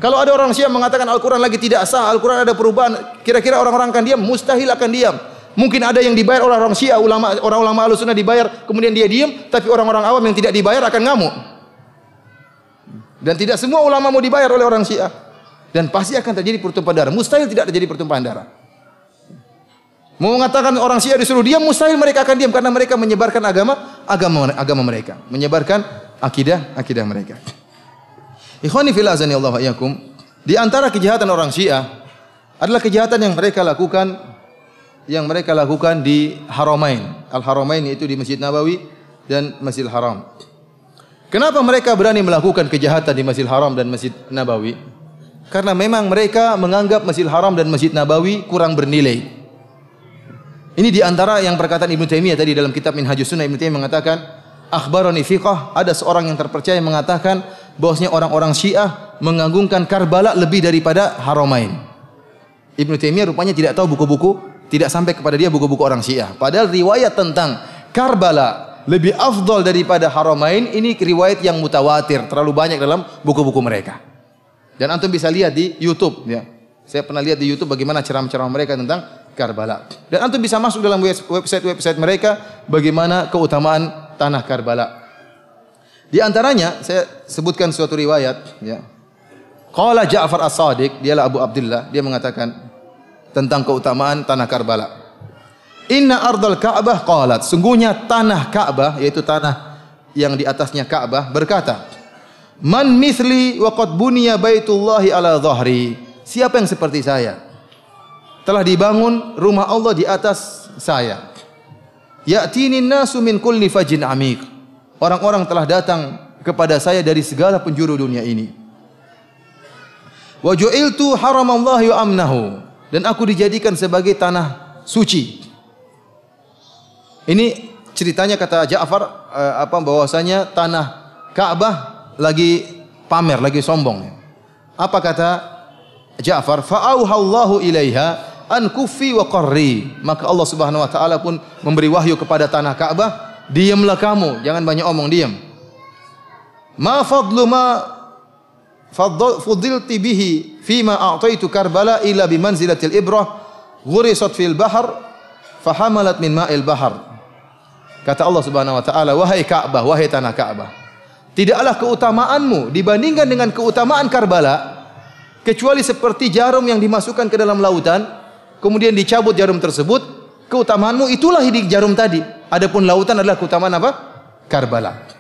Kalau ada orang Syiah mengatakan Al-Quran lagi tidak sah, Al-Quran ada perubahan, kira-kira orang-orang akan diam? Mustahil akan diam. Mungkin ada yang dibayar oleh orang Syiah, orang-ulama Ahlussunnah dibayar, kemudian dia diam, tapi orang-orang awam yang tidak dibayar akan ngamuk. Dan tidak semua ulama mau dibayar oleh orang Syiah. Dan pasti akan terjadi pertumpahan darah. Mustahil tidak terjadi pertumpahan darah. Mau mengatakan orang Syiah disuruh diam, mustahil mereka akan diam karena mereka menyebarkan agama mereka, menyebarkan akidah mereka. Ikhwani fillah azanillahu iyyakum, di antara kejahatan orang Syiah adalah kejahatan yang mereka lakukan di Haramain. Al-Haramain yaitu di Masjid Nabawi dan Masjidil Haram. Kenapa mereka berani melakukan kejahatan di Masjidil Haram dan Masjid Nabawi? Karena memang mereka menganggap Masjidil Haram dan Masjid Nabawi kurang bernilai. Ini di antara yang perkataan Ibnu Taimiyah tadi dalam kitab Minhajus Sunnah. Ibnu Taimiyah mengatakan, akhbarani fiqh, ada seorang yang terpercaya mengatakan bahwasanya orang-orang Syiah mengagungkan Karbala lebih daripada Haramain. Ibnu Taimiyah rupanya tidak tahu buku-buku, tidak sampai kepada dia buku-buku orang Syiah. Padahal riwayat tentang Karbala lebih afdal daripada Haramain ini riwayat yang mutawatir, terlalu banyak dalam buku-buku mereka. Dan antum bisa lihat di YouTube ya. Saya pernah lihat di YouTube bagaimana ceramah-ceramah mereka tentang Karbala. Dan antum bisa masuk dalam website mereka bagaimana keutamaan tanah Karbala. Di antaranya saya sebutkan suatu riwayat ya. Qala Ja'far As-Shadiq, dialah Abu Abdullah, dia mengatakan tentang keutamaan tanah Karbala. Inna ardal Ka'bah qalat, sungguhnya tanah Ka'bah yaitu tanah yang di atasnya Ka'bah berkata, man misli wa qad buniya baitullahi ala dhahri. Siapa yang seperti saya? Telah dibangun rumah Allah di atas saya. Ya'tini nasu min kulli fajin amiq. Orang-orang telah datang kepada saya dari segala penjuru dunia ini. Wa ju'iltu haramallahi wa amnahu. Dan aku dijadikan sebagai tanah suci. Ini ceritanya kata Ja'far bahwasanya tanah Ka'bah lagi pamer, lagi sombong. Apa kata Ja'far? Fa'auhallahu ilaiha an kufi wa qarri. Maka Allah Subhanahu wa taala pun memberi wahyu kepada tanah Ka'bah, diamlah kamu, jangan banyak omong, diam. Ma fadlu ma fudilti bihi fima a'taitu Karbala ila bi manzilatil ibrah ghurisat fil bahr fahamalat min ma'il bahr. Kata Allah Subhanahu wa taala, wahai Ka'bah, wahai tanah Ka'bah, tidaklah keutamaanmu dibandingkan dengan keutamaan Karbala kecuali seperti jarum yang dimasukkan ke dalam lautan, kemudian dicabut jarum tersebut, keutamaanmu itulah di jarum tadi. Adapun lautan adalah keutamaan apa? Karbala.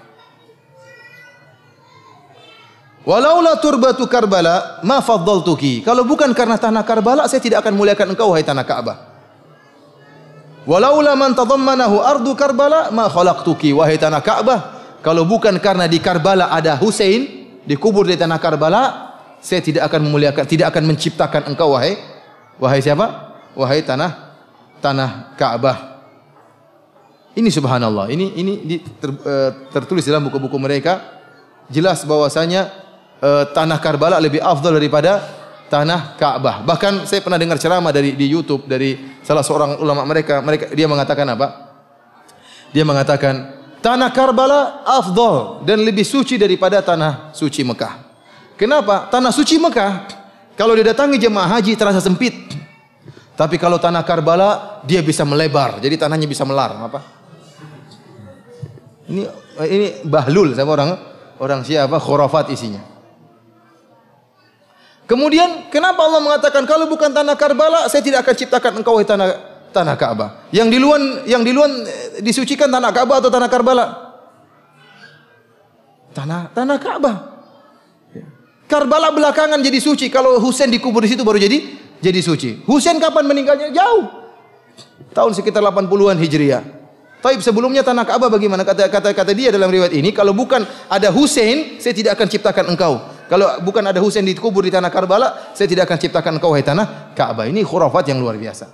Walaula turbatu Karbala ma faddaltuki. Kalau bukan karena tanah Karbala, saya tidak akan muliakan engkau wahai tanah Ka'bah. Walaula man tadammanahu ardu Karbala ma khalaqtuki, wahai tanah Ka'bah. Kalau bukan karena di Karbala ada Husain dikubur di tanah Karbala, saya tidak akan memuliakan, tidak akan menciptakan engkau wahai siapa? Wahai tanah Ka'bah. Ini subhanallah. Ini tertulis dalam buku-buku mereka, jelas bahwasanya tanah Karbala lebih afdal daripada tanah Ka'bah. Bahkan saya pernah dengar ceramah di YouTube dari salah seorang ulama mereka dia mengatakan apa? Dia mengatakan tanah Karbala afdal dan lebih suci daripada tanah suci Mekah. Kenapa? Tanah suci Mekah kalau didatangi jemaah haji terasa sempit. Tapi kalau tanah Karbala dia bisa melebar. Jadi tanahnya bisa melar, apa? Ini bahlul sama orang siapa? Khurafat isinya. Kemudian kenapa Allah mengatakan kalau bukan tanah Karbala saya tidak akan ciptakan engkau wahai tanah Ka'bah. Yang duluan disucikan tanah Ka'bah atau tanah Karbala? Tanah Ka'bah. Karbala belakangan jadi suci. Kalau Husain dikubur di situ baru jadi suci. Husain kapan meninggalnya? Jauh. Tahun sekitar 80-an Hijriah. Taib sebelumnya tanah Ka'bah bagaimana? Kata dia dalam riwayat ini, kalau bukan ada Husain, saya tidak akan ciptakan engkau. Kalau bukan ada Husain dikubur di tanah Karbala, saya tidak akan ciptakan engkau wahai tanah Ka'bah. Ini khurafat yang luar biasa.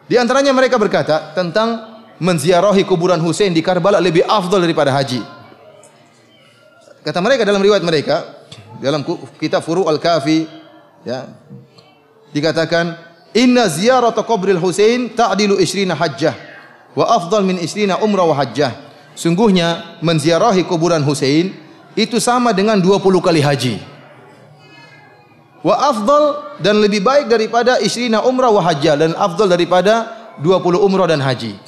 Di antaranya mereka berkata tentang menziarahi kuburan Husain di Karbala lebih afdal daripada haji. Kata mereka dalam riwayat mereka, dalam kitab Furu' al-Kafi, ya, dikatakan inna ziyarata qabril Husain ta'dilu 20 hajjah wa afdal min 20 umrah wa hajjah. Sungguhnya menziarahi kuburan Husain itu sama dengan 20 kali haji. Wa afdal dan lebih baik daripada 20 umrah wa hajjah, dan afdal daripada 20 umrah dan haji.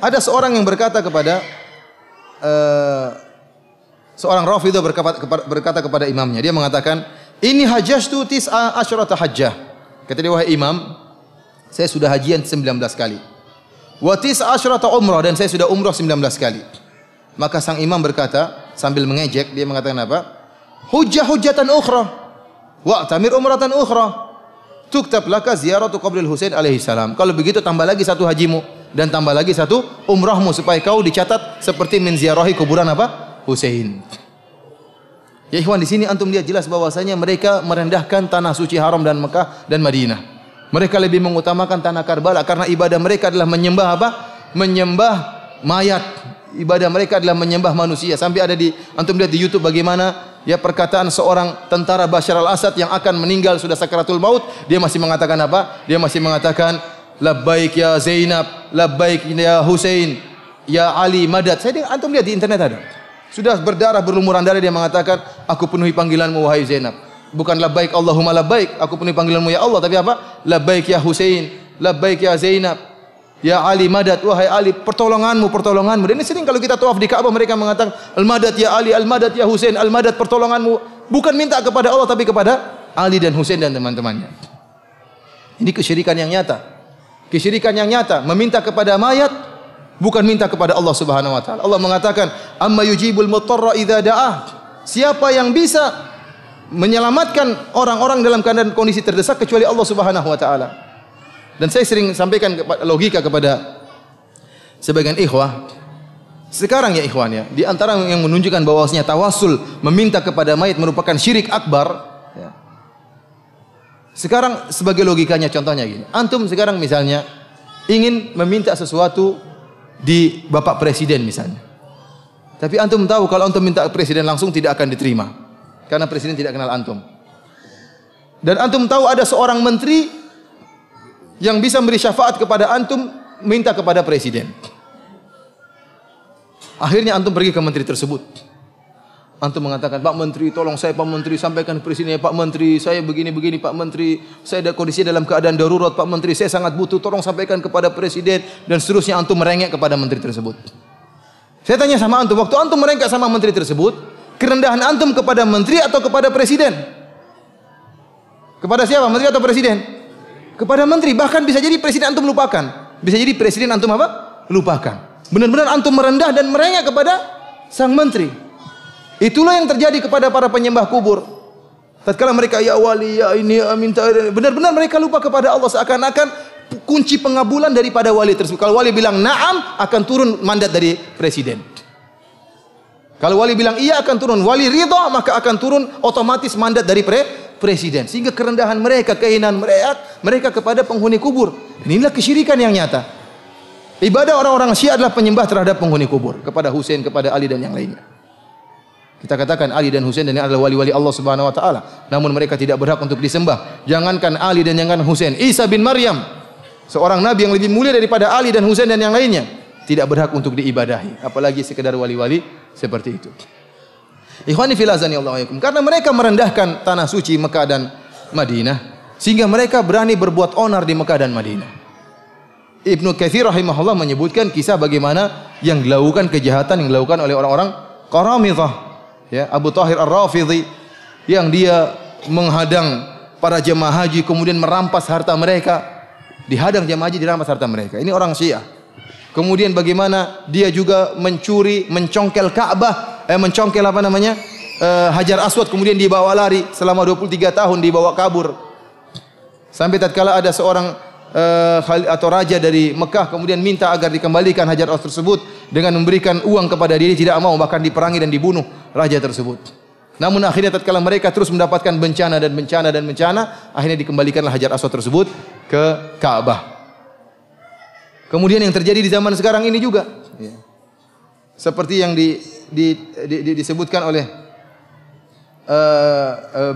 Ada seorang yang berkata kepada seorang Rafidhah berkata kepada imamnya, dia mengatakan, "Ini hajjatu tis'a asyrata hajjah." Kata dia, wahai imam, saya sudah hajian 19 kali. Wa tis'a asyrata umrah, dan saya sudah umrah 19 kali. Maka sang imam berkata sambil mengejek, dia mengatakan apa? Hujjatan ukhra wa tamir umratan ukhra tuktab laka ziyaratu qabril Husain alaihi salam. Kalau begitu tambah lagi satu hajimu dan tambah lagi satu umrahmu supaya kau dicatat seperti menziarahi kuburan apa? Husain. Ya ikhwan, di sini antum lihat jelas bahwasanya mereka merendahkan tanah suci haram dan Mekah dan Madinah. Mereka lebih mengutamakan tanah Karbala karena ibadah mereka adalah menyembah apa? Menyembah mayat. Ibadah mereka adalah menyembah manusia. Sampai ada antum lihat di YouTube bagaimana ya perkataan seorang tentara Bashar al-Assad yang akan meninggal sudah sakaratul maut, dia masih mengatakan apa? Dia masih mengatakan labbaik ya Zainab, labbaik ya Husain, ya Ali madad. Antum lihat di internet ada. Sudah berdarah berlumuran darah dia mengatakan, aku penuhi panggilanmu wahai Zainab. Bukan labbaik Allahumma labbaik, aku penuhi panggilanmu ya Allah, tapi apa? Labbaik ya Husain, labbaik ya Zainab, ya Ali madad, wahai Ali pertolonganmu. Dan ini sering kalau kita tawaf di Ka'bah mereka mengatakan al-madad ya Ali, al-madad ya Husain, al-madad pertolonganmu. Bukan minta kepada Allah tapi kepada Ali dan Husain dan teman-temannya. Ini kesyirikan yang nyata. Kesyirikan yang nyata, meminta kepada mayat bukan minta kepada Allah Subhanahu wa taala. Allah mengatakan, "Amma yujibul mutarra idza da'ah." Siapa yang bisa menyelamatkan orang-orang dalam keadaan kondisi terdesak kecuali Allah Subhanahu wa taala. Dan saya sering sampaikan logika kepada sebagian ikhwah. Sekarang ya ikhwan ya, di antara yang menunjukkan bahwasanya tawasul meminta kepada mayit merupakan syirik akbar ya. Sekarang sebagai logikanya contohnya gini. Antum sekarang misalnya ingin meminta sesuatu di Bapak Presiden misalnya. Tapi antum tahu kalau antum minta presiden langsung tidak akan diterima. Karena presiden tidak kenal antum. Dan antum tahu ada seorang menteri yang bisa memberi syafaat kepada antum, minta kepada presiden. Akhirnya antum pergi ke menteri tersebut. Antum mengatakan, Pak Menteri, tolong saya Pak Menteri, sampaikan ke presiden, Pak Menteri, saya begini-begini Pak Menteri, saya ada kondisi dalam keadaan darurat Pak Menteri, saya sangat butuh, tolong sampaikan kepada presiden, dan seterusnya. Antum merengek kepada menteri tersebut. Saya tanya sama antum, waktu antum merengek sama menteri tersebut, kerendahan antum kepada menteri atau kepada presiden? Kepada siapa? Menteri atau presiden? Kepada menteri. Bahkan bisa jadi presiden antum lupakan. Bisa jadi presiden antum apa? Lupakan. Benar-benar antum merendah dan merengek kepada sang menteri. Itulah yang terjadi kepada para penyembah kubur. Tatkala mereka ya wali, ya ini, ya minta, benar-benar mereka lupa kepada Allah, seakan-akan kunci pengabulan daripada wali tersebut. Kalau wali bilang na'am, akan turun mandat dari presiden. Kalau wali bilang iya, akan turun. Wali ridha, maka akan turun otomatis mandat dari presiden. Sehingga kerendahan mereka, kehinaan mereka kepada penghuni kubur. Inilah kesyirikan yang nyata. Ibadah orang-orang Syiah adalah penyembah terhadap penghuni kubur, kepada Husain, kepada Ali dan yang lainnya. Kita katakan Ali dan Husain dan adalah wali-wali Allah Subhanahu wa taala, namun mereka tidak berhak untuk disembah. Jangankan Ali dan jangankan Husain, Isa bin Maryam, seorang nabi yang lebih mulia daripada Ali dan Husain dan yang lainnya, tidak berhak untuk diibadahi, apalagi sekedar wali-wali seperti itu. Ikhwani fil azani Allah yakum. Karena mereka merendahkan tanah suci Mekah dan Madinah, sehingga mereka berani berbuat onar di Mekah dan Madinah. Ibnu Katsir rahimahullah menyebutkan kisah bagaimana yang dilakukan kejahatan yang dilakukan oleh orang-orang Qaramidhah, ya, Abu Thahir Ar-Rafidhi, yang dia menghadang para jemaah haji kemudian merampas harta mereka. Dihadang jemaah haji, dirampas harta mereka. Ini orang Syiah. Kemudian bagaimana dia juga mencuri, mencongkel Ka'bah, mencongkel apa namanya? Hajar Aswad, kemudian dibawa lari selama 23 tahun, dibawa kabur. Sampai tatkala ada seorang atau raja dari Mekah kemudian minta agar dikembalikan Hajar Aswad tersebut dengan memberikan uang kepada dia, tidak mau, bahkan diperangi dan dibunuh raja tersebut. Namun akhirnya tatkala mereka terus mendapatkan bencana dan bencana dan bencana, akhirnya dikembalikanlah Hajar Aswad tersebut ke Ka'bah. Kemudian yang terjadi di zaman sekarang ini juga, ya, seperti yang disebutkan oleh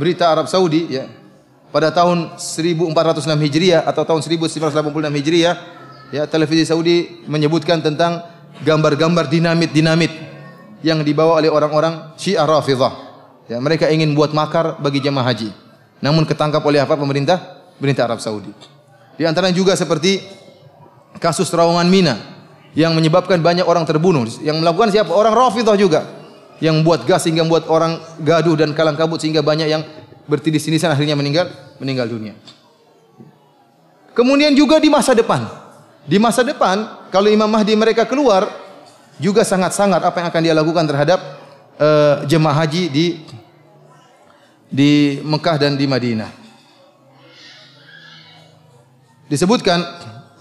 berita Arab Saudi, ya, pada tahun 1406 Hijriah atau tahun 1986 Hijriah, ya, televisi Saudi menyebutkan tentang gambar-gambar dinamit yang dibawa oleh orang-orang Syiah Rafidhah. Ya, mereka ingin buat makar bagi jemaah haji. Namun ketangkap oleh apa? Pemerintah Arab Saudi. Di antaranya juga seperti kasus terowongan Mina yang menyebabkan banyak orang terbunuh. Yang melakukan siapa? Orang Rafidhah juga. Yang buat gas sehingga membuat orang gaduh dan kalang kabut sehingga banyak yang bertindis-tindisan akhirnya meninggal dunia. Kemudian juga di masa depan. Di masa depan kalau Imam Mahdi mereka keluar, juga sangat-sangat apa yang akan dia lakukan terhadap jemaah haji di Mekah dan di Madinah. Disebutkan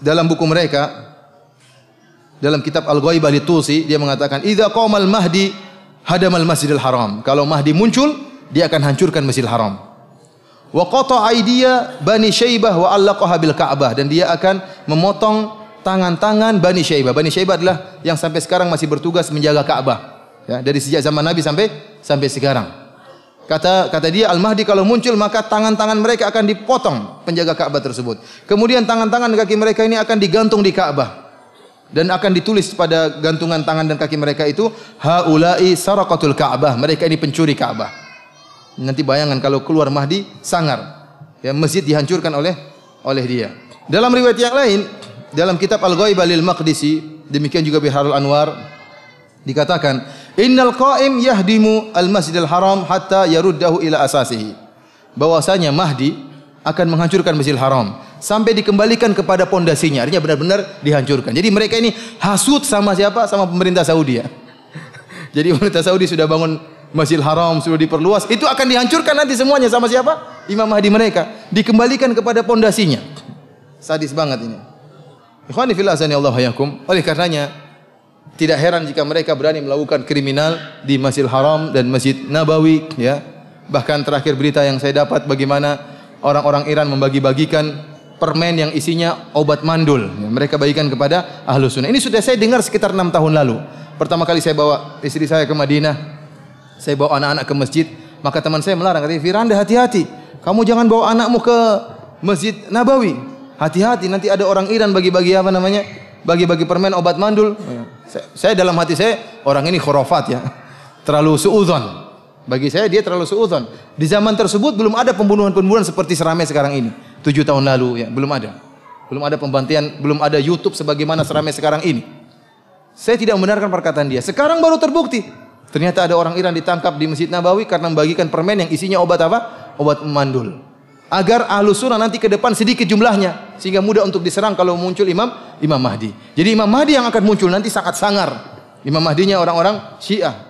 dalam buku mereka, dalam kitab Al-Ghaibah Lit-Tusi, dia mengatakan idza qamal mahdi hadamal Masjidil Haram. Kalau Mahdi muncul, dia akan hancurkan Masjidil Haram. Wa qata'a aydiya Bani Syaibah wa 'allaqaha bil Ka'bah, dan dia akan memotong tangan-tangan Bani Syaibah. Bani Syaibah adalah yang sampai sekarang masih bertugas menjaga Ka'bah, ya, dari sejak zaman Nabi sampai sekarang. Kata dia, Al-Mahdi kalau muncul maka tangan-tangan mereka akan dipotong, penjaga Ka'bah tersebut. Kemudian tangan-tangan kaki mereka ini akan digantung di Ka'bah. Dan akan ditulis pada gantungan tangan dan kaki mereka itu, haula'i saraqatul Ka'bah, mereka ini pencuri Ka'bah. Nanti bayangan kalau keluar Mahdi, sangar, ya, masjid dihancurkan oleh dia. Dalam riwayat yang lain, dalam kitab Al-Ghaibah lil Maqdisi, demikian juga Biharul Anwar, dikatakan innal qa'im yahdimu al-Masjidil Haram hatta yaruddahu ila asasihi. Bahwasanya Mahdi akan menghancurkan Masjidil Haram sampai dikembalikan kepada pondasinya, artinya benar-benar dihancurkan. Jadi mereka ini hasut sama siapa? Sama pemerintah Saudi, ya. Jadi pemerintah Saudi sudah bangun Masjidil Haram, sudah diperluas, itu akan dihancurkan nanti semuanya sama siapa? Imam Mahdi mereka, dikembalikan kepada pondasinya. Sadis banget ini. Ikhwani fillah azani Allah yakum. Oleh karenanya tidak heran jika mereka berani melakukan kriminal di Masjidil Haram dan Masjid Nabawi, ya. Bahkan terakhir berita yang saya dapat bagaimana orang-orang Iran membagi-bagikan permen yang isinya obat mandul, ya, mereka bagikan kepada Ahlus Sunnah. Ini sudah saya dengar sekitar 6 tahun lalu. Pertama kali saya bawa istri saya ke Madinah, saya bawa anak-anak ke masjid, maka teman saya melarang, katanya, Firanda hati-hati, Kamu jangan bawa anakmu ke Masjid Nabawi. Hati-hati nanti ada orang Iran bagi-bagi apa namanya? Bagi-bagi permen obat mandul. Saya dalam hati saya orang ini khurafat ya. Terlalu suudzon. Bagi saya dia terlalu suudzon. Di zaman tersebut belum ada pembunuhan-pembunuhan seperti seramai sekarang ini. 7 tahun lalu ya, belum ada. Belum ada pembantian, belum ada YouTube sebagaimana seramai sekarang ini. Saya tidak membenarkan perkataan dia. Sekarang baru terbukti. Ternyata ada orang Iran ditangkap di Masjid Nabawi karena membagikan permen yang isinya obat apa? Obat mandul. Agar Ahlus Sunnah nanti ke depan sedikit jumlahnya sehingga mudah untuk diserang kalau muncul Imam Mahdi. Jadi Imam Mahdi yang akan muncul nanti sangat sangar. Imam Mahdinya orang-orang Syiah.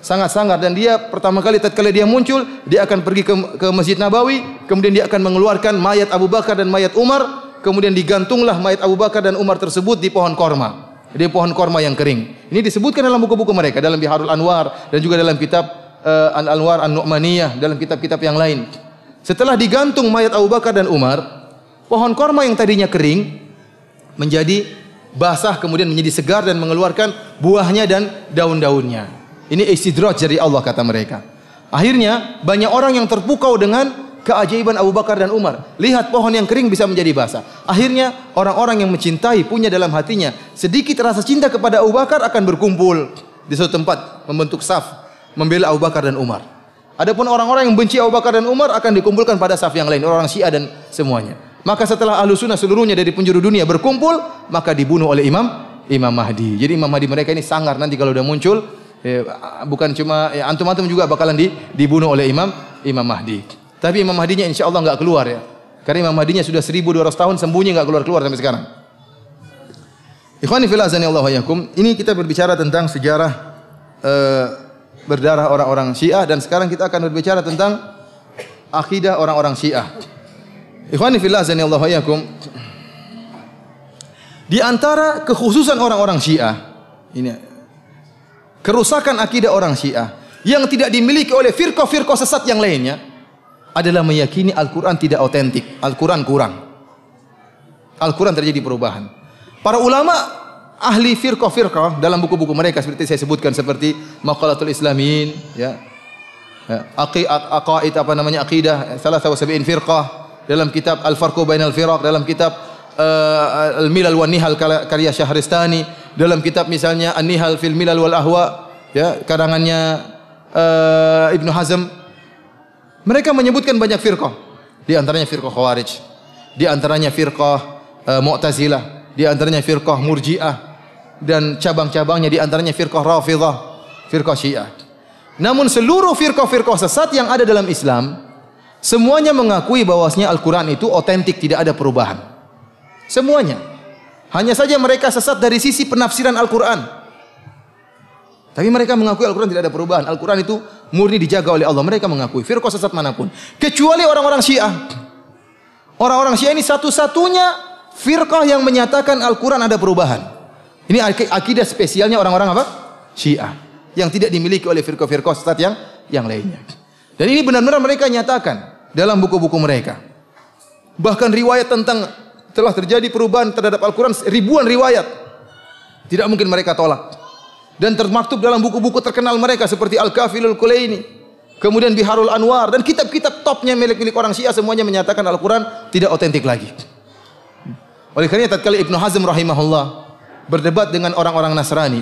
Sangat sangar dan dia pertama kali tatkala dia muncul, dia akan pergi ke Masjid Nabawi, kemudian dia akan mengeluarkan mayat Abu Bakar dan mayat Umar, kemudian digantunglah mayat Abu Bakar dan Umar tersebut di pohon korma. Di pohon korma yang kering. Ini disebutkan dalam buku-buku mereka, dalam Biharul Anwar dan juga dalam kitab Al-Anwar An-Nu'maniyah, dalam kitab-kitab yang lain. Setelah digantung mayat Abu Bakar dan Umar, pohon korma yang tadinya kering menjadi basah kemudian menjadi segar dan mengeluarkan buahnya dan daun-daunnya. Ini istidraj dari Allah kata mereka. Akhirnya banyak orang yang terpukau dengan keajaiban Abu Bakar dan Umar. Lihat pohon yang kering bisa menjadi basah. Akhirnya orang-orang yang mencintai punya dalam hatinya sedikit rasa cinta kepada Abu Bakar akan berkumpul di suatu tempat membentuk saf membela Abu Bakar dan Umar. Adapun orang-orang yang benci Abu Bakar dan Umar akan dikumpulkan pada saf yang lain, orang Syiah dan semuanya. Maka setelah Ahlus Sunnah seluruhnya dari penjuru dunia berkumpul, maka dibunuh oleh Imam Mahdi. Jadi Imam Mahdi mereka ini sangar nanti kalau udah muncul, bukan cuma antum-antum juga bakalan dibunuh oleh Imam Mahdi. Tapi Imam Mahdinya insya Allah enggak keluar ya. Karena Imam Mahdinya sudah 1200 tahun sembunyi enggak keluar-keluar sampai sekarang. Ikhwani fillah azanillahu wa iyyakum, ini kita berbicara tentang sejarah berdarah orang-orang Syiah dan sekarang kita akan berbicara tentang akidah orang-orang Syiah. Ikhwani fillah azanillahu wa iyyakum, di antara kekhususan orang-orang Syiah ini kerusakan akidah orang Syiah yang tidak dimiliki oleh firqah-firqah sesat yang lainnya adalah meyakini Al-Quran tidak otentik, Al-Quran kurang. Al-Quran terjadi perubahan. Para ulama ahli firqah-firqah dalam buku-buku mereka seperti saya sebutkan seperti Maqalatul Islamin, ya, aqaid apa namanya aqidah 73 firqah, dalam kitab Al-Farqu Bainal Firaq, dalam kitab Al-Milal wan Nihal karya Syahristani, dalam kitab misalnya An-Nihal fil Milal wal Ahwa, ya, karangannya Ibnu Hazm. Mereka menyebutkan banyak firqah. Di antaranya firqah Khawarij, di antaranya firqah Mu'tazilah, di antaranya firqah Murji'ah dan cabang-cabangnya di antaranya firqah Rafidhah, firqah Syiah. Namun seluruh firqah-firqah sesat yang ada dalam Islam semuanya mengakui bahwasanya Al-Qur'an itu otentik, tidak ada perubahan. Semuanya. Hanya saja mereka sesat dari sisi penafsiran Al-Qur'an. Tapi mereka mengakui Al-Quran tidak ada perubahan. Al-Quran itu murni dijaga oleh Allah. Mereka mengakui firqah sesat manapun. Kecuali orang-orang Syiah. Orang-orang Syiah ini satu-satunya firqah yang menyatakan Al-Quran ada perubahan. Ini akidah spesialnya orang-orang apa? Syiah. Yang tidak dimiliki oleh firqah-firqah sesat yang lainnya. Dan ini benar-benar mereka nyatakan dalam buku-buku mereka. Bahkan riwayat tentang telah terjadi perubahan terhadap Al-Quran, ribuan riwayat. Tidak mungkin mereka tolak. Dan termaktub dalam buku-buku terkenal mereka seperti Al-Kafilul Kulaini, kemudian Biharul Anwar dan kitab-kitab topnya milik orang Syiah semuanya menyatakan Al-Quran tidak otentik lagi. Oleh karena tatkala Ibnu Hazm rahimahullah berdebat dengan orang-orang Nasrani,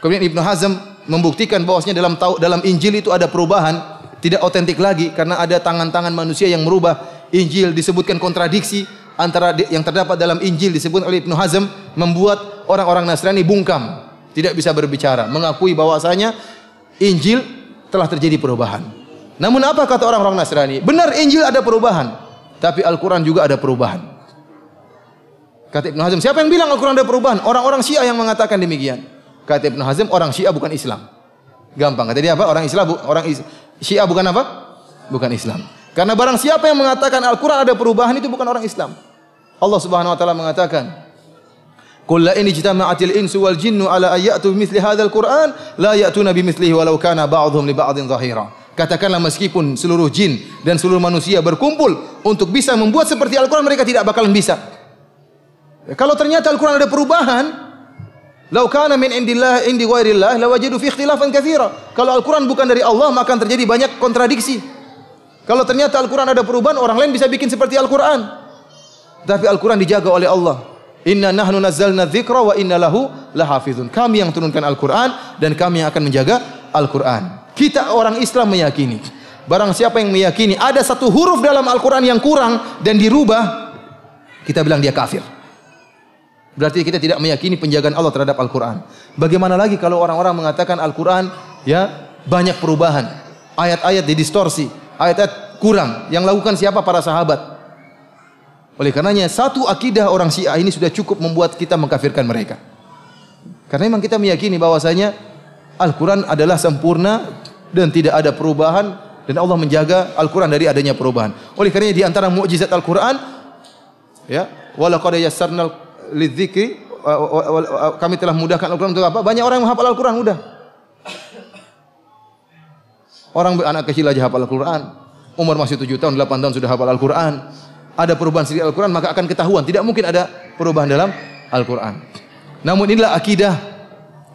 kemudian Ibnu Hazm membuktikan bahwasanya dalam Injil itu ada perubahan, tidak otentik lagi karena ada tangan-tangan manusia yang merubah Injil. Disebutkan kontradiksi antara yang terdapat dalam Injil disebut oleh Ibnu Hazm, membuat orang-orang Nasrani bungkam, tidak bisa berbicara, mengakui bahwasanya Injil telah terjadi perubahan. Namun apa kata orang-orang Nasrani? Benar Injil ada perubahan, tapi Al-Quran juga ada perubahan. Kata Ibnu Hazm, siapa yang bilang Al-Quran ada perubahan? Orang-orang Syiah yang mengatakan demikian. Kata Ibnu Hazm, orang Syiah bukan Islam. Gampang, kata dia apa? Orang Syiah bukan apa? Bukan Islam. Karena barang siapa yang mengatakan Al-Quran ada perubahan itu bukan orang Islam. Allah Subhanahu wa taala mengatakan, Qul la in ijtama'atil insu wal jinnu ala ayyatu bimithli hadzal Qur'an la ya'tuna bimithlihi walau kana ba'dhum li ba'dhin dhahira. Katakanlah meskipun seluruh jin dan seluruh manusia berkumpul untuk bisa membuat seperti Al-Qur'an, mereka tidak bakalan bisa. Kalau ternyata Al-Qur'an ada perubahan, law kana min indillah indi ghairillah lawajadu fi ikhtilafan katsira. Kalau Al-Qur'an bukan dari Allah, maka akan terjadi banyak kontradiksi. Kalau ternyata Al-Quran ada perubahan, orang lain bisa bikin seperti Al-Quran. Tapi Al-Quran dijaga oleh Allah. Inna nahnu nazzalna dzikra wa inna lahu lahafizun. Kami yang turunkan Al-Quran dan kami yang akan menjaga Al-Quran. Kita orang Islam meyakini, barang siapa yang meyakini ada satu huruf dalam Al-Quran yang kurang dan dirubah, kita bilang dia kafir. Berarti kita tidak meyakini penjagaan Allah terhadap Al-Quran. Bagaimana lagi kalau orang-orang mengatakan Al-Quran ya banyak perubahan, ayat-ayat didistorsi, ayat-ayat kurang. Yang lakukan siapa? Para sahabat. Oleh karenanya satu akidah orang Syiah ini sudah cukup membuat kita mengkafirkan mereka. Karena memang kita meyakini bahwasanya Al-Quran adalah sempurna dan tidak ada perubahan, dan Allah menjaga Al-Quran dari adanya perubahan. Oleh karenanya di antara mukjizat Al-Quran, ya, walaqad yassarnal lidzikri, kami telah mudahkan Al-Quran untuk apa? Banyak orang yang menghafal Al-Quran mudah. Orang anak kecil aja hafal Al-Quran. Umur masih 7 tahun, 8 tahun sudah hafal Al-Quran. Ada perubahan sedikit Al-Quran maka akan ketahuan. Tidak mungkin ada perubahan dalam Al-Quran. Namun inilah akidah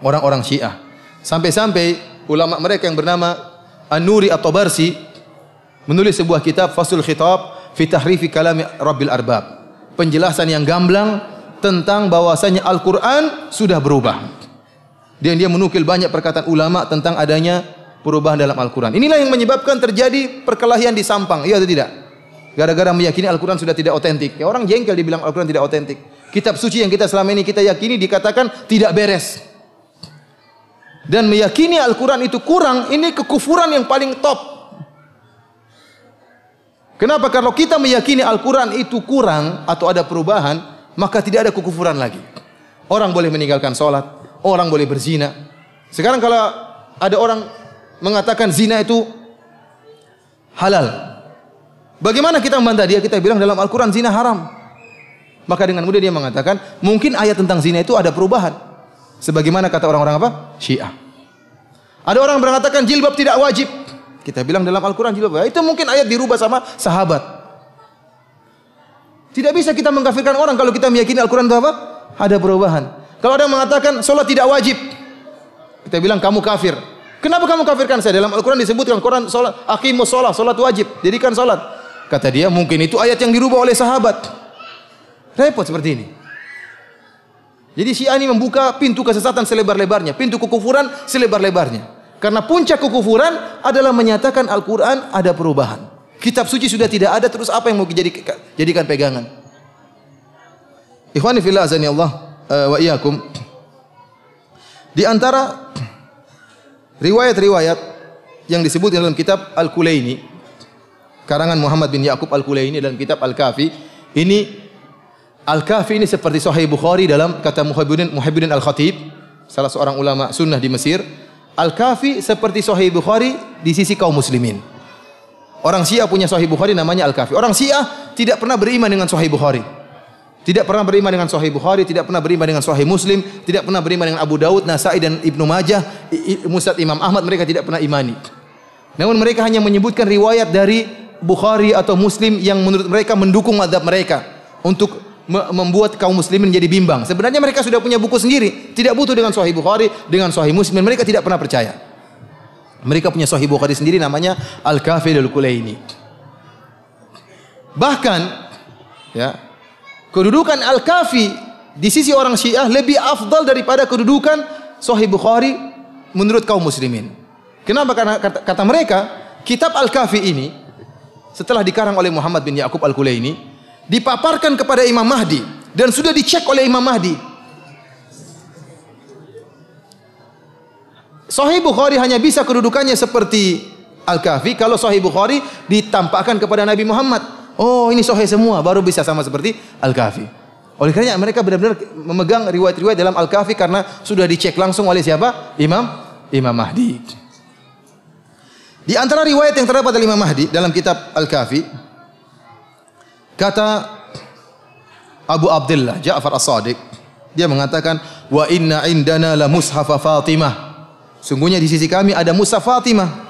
orang-orang Syiah. Sampai-sampai ulama mereka yang bernama An-Nuri At-Tabarsi menulis sebuah kitab Faslul Khitab fi Tahrifi Kalami Rabbil Arbab. Penjelasan yang gamblang tentang bahwasanya Al-Quran sudah berubah. Dan dia menukil banyak perkataan ulama tentang adanya perubahan dalam Al-Quran. Inilah yang menyebabkan terjadi perkelahian di Sampang, iya atau tidak? Gara-gara meyakini Al-Quran sudah tidak otentik. Ya, orang jengkel dibilang Al-Quran tidak otentik. Kitab suci yang kita selama ini kita yakini dikatakan tidak beres. Dan meyakini Al-Quran itu kurang, ini kekufuran yang paling top. Kenapa? Kalau kita meyakini Al-Quran itu kurang atau ada perubahan, maka tidak ada kekufuran lagi. Orang boleh meninggalkan sholat, orang boleh berzina. Sekarang kalau ada orang mengatakan zina itu halal, bagaimana kita membantah dia? Kita bilang dalam Al-Quran zina haram. Maka dengan mudah dia mengatakan mungkin ayat tentang zina itu ada perubahan. Sebagaimana kata orang-orang apa? Syiah. Ada orang mengatakan jilbab tidak wajib. Kita bilang dalam Al-Quran jilbab. Itu mungkin ayat dirubah sama sahabat. Tidak bisa kita mengkafirkan orang kalau kita meyakini Al-Quran itu apa? Ada perubahan. Kalau ada yang mengatakan sholat tidak wajib, kita bilang kamu kafir. Kenapa kamu kafirkan saya? Dalam Al-Quran disebutkan Quran sholat, aqimus sholat, sholat wajib, dirikan sholat. Kata dia mungkin itu ayat yang dirubah oleh sahabat. Repot seperti ini. Jadi Syiah ini membuka pintu kesesatan selebar-lebarnya, pintu kekufuran selebar-lebarnya. Karena puncak kekufuran adalah menyatakan Al-Quran ada perubahan. Kitab suci sudah tidak ada, terus apa yang mau dijadikan pegangan? Ikhwani fillah azani Allah wa iyyakum. Di antara riwayat-riwayat yang disebut dalam kitab Al-Kulaini, karangan Muhammad bin Ya'qub Al-Kulaini dalam kitab Al-Kafi, ini Al-Kafi ini seperti Sahih Bukhari dalam kata Muhibbuddin Al-Khatib, salah seorang ulama sunnah di Mesir. Al-Kafi seperti Sahih Bukhari di sisi kaum muslimin. Orang Syiah punya Sahih Bukhari namanya Al-Kafi. Orang Syiah tidak pernah beriman dengan Sahih Bukhari. Tidak pernah beriman dengan Sahih Bukhari, tidak pernah beriman dengan Sahih Muslim, tidak pernah beriman dengan Abu Daud, Nasai dan Ibnu Majah, Musnad Imam Ahmad, mereka tidak pernah imani. Namun mereka hanya menyebutkan riwayat dari Bukhari atau Muslim yang menurut mereka mendukung mazhab mereka untuk membuat kaum muslimin menjadi bimbang. Sebenarnya mereka sudah punya buku sendiri, tidak butuh dengan Sahih Bukhari, dengan Sahih Muslim, mereka tidak pernah percaya. Mereka punya Sahih Bukhari sendiri namanya Al-Kafi Al-Kulaini. Bahkan ya, kedudukan Al-Kafi di sisi orang Syiah lebih afdal daripada kedudukan Sahih Bukhari menurut kaum muslimin. Kenapa? Karena kata mereka, kitab Al-Kafi ini setelah dikarang oleh Muhammad bin Ya'qub Al-Kulaini, dipaparkan kepada Imam Mahdi dan sudah dicek oleh Imam Mahdi. Sahih Bukhari hanya bisa kedudukannya seperti Al-Kafi kalau Sahih Bukhari ditampakkan kepada Nabi Muhammad. Oh, ini sahih semua, baru bisa sama seperti Al-Kafi. Oleh karena mereka benar-benar memegang riwayat-riwayat dalam Al-Kafi karena sudah dicek langsung oleh siapa? Imam Mahdi. Di antara riwayat yang terdapat dari Imam Mahdi dalam kitab Al-Kafi, kata Abu Abdullah Ja'far As-Sadiq, dia mengatakan, wa inna indana la mushaf Fatimah. Sungguhnya di sisi kami ada mushaf Fatimah.